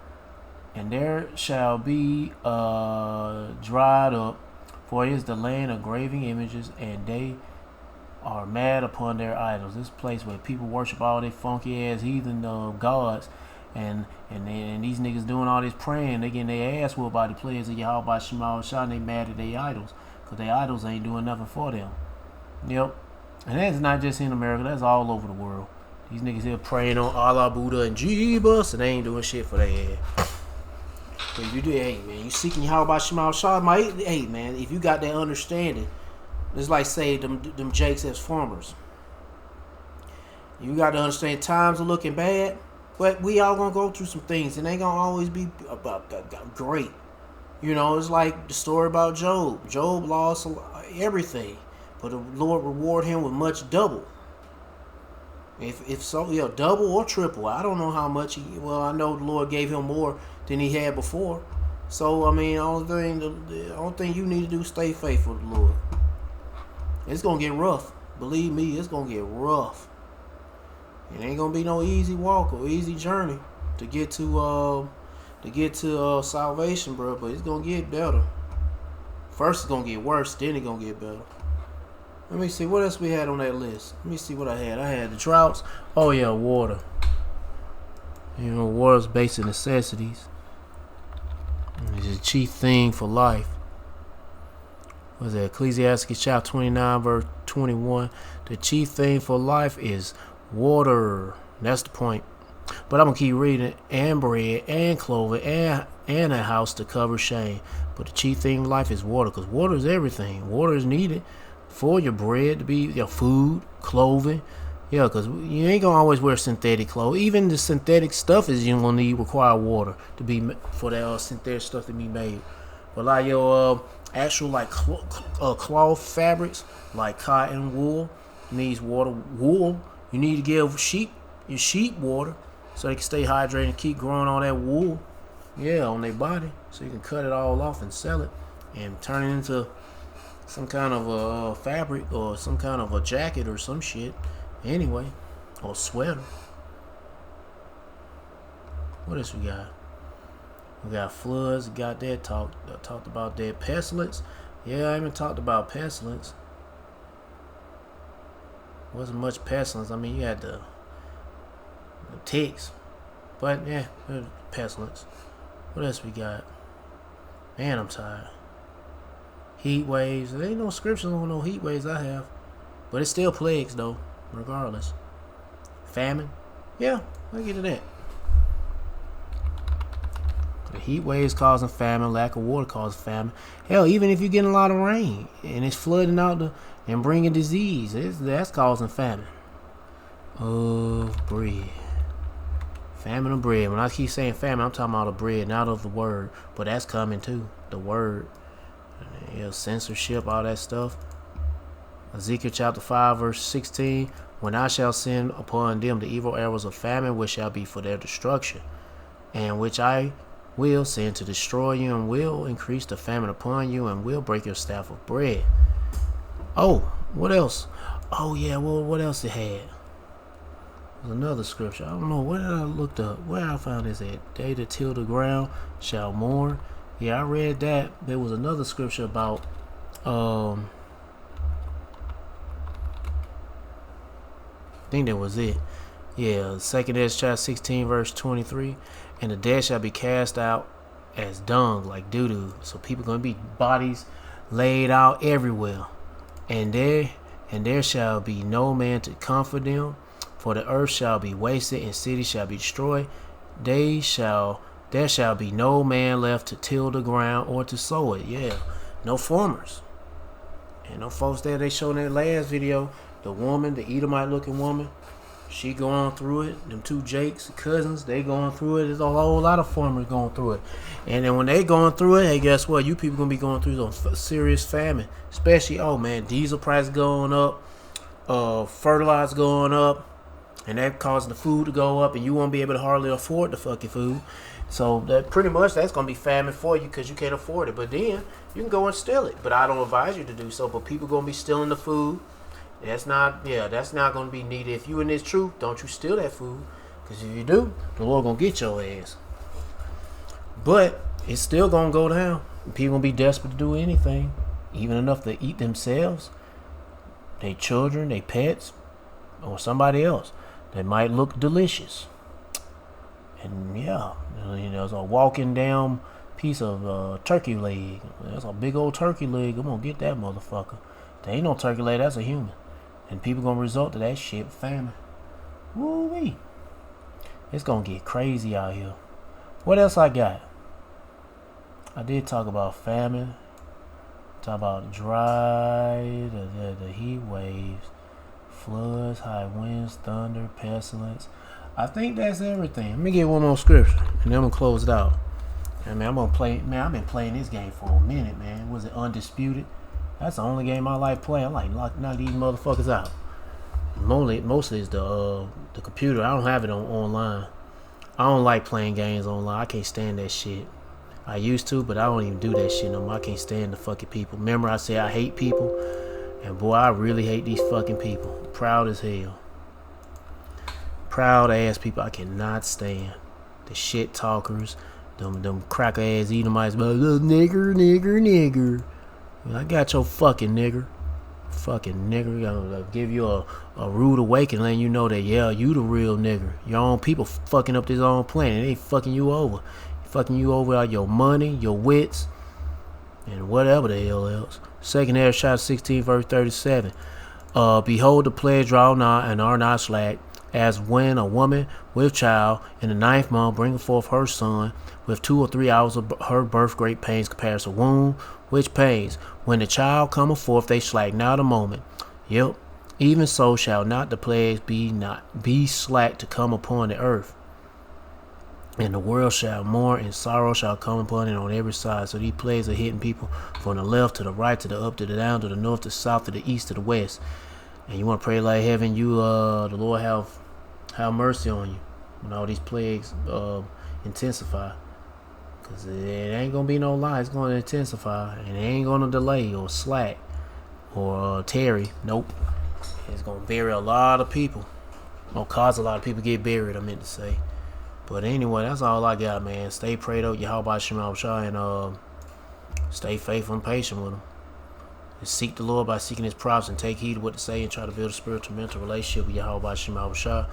shall be dried up, for it is the land of graven images, and they are mad upon their idols. This place where people worship all their funky ass heathen gods, and these niggas doing all this praying, they getting their ass whooped by the players of Yahweh Shema Shah, and they mad at their idols, because their idols ain't doing nothing for them. Yep. And that's not just in America, that's all over the world. These niggas here praying on Allah, Buddha, and Jeebus, and they ain't doing shit for their ass. But if you do, hey man, you seeking Yahweh Shema Shah, hey man, if you got that understanding, it's like say them Jakes as farmers. You got to understand times are looking bad, but we all gonna go through some things, and they gonna always be about great. You know, it's like the story about Job. Job lost everything, but the Lord reward him with much double. If so, yeah, double or triple. I don't know how much I know the Lord gave him more than he had before. So I mean, the only thing you need to do is stay faithful to the Lord. It's gonna get rough. Believe me, it's gonna get rough. It ain't gonna be no easy walk or easy journey to get to salvation, bro. But it's gonna get better. First, it's gonna get worse. Then it's gonna get better. Let me see what else we had on that list. Let me see what I had. I had the droughts. Oh yeah, water. You know, water's basic necessities. It's the chief thing for life. What's that? Ecclesiastes chapter 29, verse 21. The chief thing for life is water. That's the point. But I'm gonna keep reading. And bread, and clothing, and a house to cover shame. But the chief thing in life is water, because water is everything. Water is needed for your bread to be your food, clothing. Yeah, because you ain't gonna always wear synthetic clothes. Even the synthetic stuff is you gonna require water to be for that synthetic stuff to be made. But like your actual like cloth fabrics like cotton, wool needs water. Wool you need to give your sheep water so they can stay hydrated and keep growing all that wool. Yeah, on their body, so you can cut it all off and sell it and turn it into some kind of a fabric or some kind of a jacket or some shit. Anyway, or sweater. What else we got? We got floods. Got that talked about that. Pestilence. Yeah, I even talked about pestilence. Wasn't much pestilence. I mean, you had the ticks, but yeah, pestilence. What else we got? Man, I'm tired. Heat waves. There ain't no scriptures on no heat waves I have, but it's still plagues though. Regardless. Famine. Yeah, I get to that. The heat waves causing famine, lack of water causes famine. Hell, even if you're getting a lot of rain and it's flooding out and bringing disease, that's causing famine of bread. Famine of bread. When I keep saying famine, I'm talking about the bread, not of the word. But that's coming too. The word. Yeah, censorship, all that stuff. Ezekiel chapter 5 verse 16. When I shall send upon them the evil arrows of famine, which shall be for their destruction, and which I will send to destroy you, and will increase the famine upon you, and will break your staff of bread. Oh, what else? Oh yeah, well, what else it had? There's another scripture. I don't know, where did I look up? Where I found this at? They that till the ground shall mourn. Yeah, I read that. There was another scripture about I think that was it. Yeah, 2 chapter 16 verse 23. And the dead shall be cast out as dung, like doo-doo. So people gonna be bodies laid out everywhere. And and there shall be no man to comfort them. For the earth shall be wasted, and cities shall be destroyed. There shall be no man left to till the ground or to sow it. Yeah, no farmers. And no folks there, they showed in that last video, the woman, the Edomite looking woman, she going through it. Them two Jakes, cousins, they going through it. There's a whole lot of farmers going through it. And then when they going through it, hey, guess what? You people gonna be going through some serious famine. Especially, oh man, diesel price going up, fertilizer going up, and that causing the food to go up, and you won't be able to hardly afford the fucking food. So that pretty much that's gonna be famine for you because you can't afford it. But then you can go and steal it. But I don't advise you to do so. But people gonna be stealing the food. That's not gonna be needed. If you in this truth, don't you steal that food. Because if you do, the Lord gonna get your ass. But it's still gonna go down. People gonna be desperate to do anything, even enough to eat themselves, their children, their pets, or somebody else that might look delicious. And yeah, there's a walking down piece of turkey leg. That's a big old turkey leg. I'm gonna get that motherfucker. There ain't no turkey leg. That's a human. And people gonna resort to that shit, famine. Woo-wee. It's gonna get crazy out here. What else I got? I did talk about famine. Talk about dry, the heat waves, floods, high winds, thunder, pestilence. I think that's everything. Let me get one more scripture, and then I'm gonna close it out. And man, I'm gonna play. Man, I've been playing this game for a minute, man. Was it Undisputed? That's the only game I like playing. I like knock these motherfuckers out. Mostly is the computer. I don't have it online. I don't like playing games online. I can't stand that shit. I used to, but I don't even do that shit no more. I can't stand the fucking people. Remember I said I hate people? And boy, I really hate these fucking people. Proud as hell. Proud ass people I cannot stand. The shit talkers. Them cracker ass Edomites. Nigger. I got your fucking nigger. Fucking nigger. Gonna give you a rude awakening, letting you know that, yeah, you the real nigger. Your own people fucking up this own planet. They fucking you over. Fucking you over out your money, your wits, and whatever the hell else. Second Ezra 16, verse 37. Behold, the pledge draw nigh and are not slack, as when a woman with child in the 9th month bringeth forth her son, with 2 or 3 hours of her birth great pains compares a womb, which pains, when the child cometh forth, they slack not a moment. Yep, even so shall not the plagues be slack to come upon the earth. And the world shall mourn, and sorrow shall come upon it on every side. So these plagues are hitting people from the left to the right, to the up, to the down, to the north, to the south, to the east, to the west. And you want to pray like heaven, the Lord have mercy on you when all these plagues intensify. Because it ain't going to be no lie. It's going to intensify. And it ain't going to delay or slack or tarry. Nope. It's going to bury a lot of people. Or cause a lot of people to get buried, I meant to say. But anyway, that's all I got, man. Stay prayed up, Yahweh Shema Shah, and stay faithful and patient with him. And seek the Lord by seeking his prophets, and take heed of what to say, and try to build a spiritual mental relationship with Yahweh Shema Shah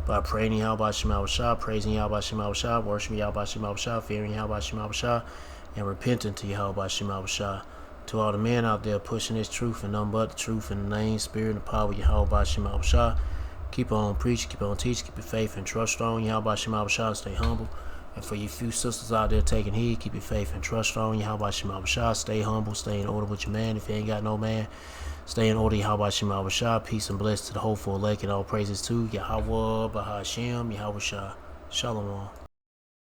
by praying Yahweh Shema Shah, praising Yahweh Shema Shah, worshiping Yahweh Shema Shah, fearing Yahweh Shema Shah, and repenting to Yahweh Shema Shah. To all the men out there pushing this truth and nothing but the truth in the name, spirit, and the power of Yahweh Shema Shah. Keep on preaching, keep on teaching, keep your faith and trust strong. Yahweh Shema Shah, stay humble. And for you few sisters out there taking heed, keep your faith and trust strong. Yahweh Shema Shah, stay humble, stay in order with your man. If you ain't got no man, stay in order. Yahweh Shema Shah, peace and blessings to the hopeful elect, and all praises to Yahweh Bahashem, Yahweh Shah. Shalom.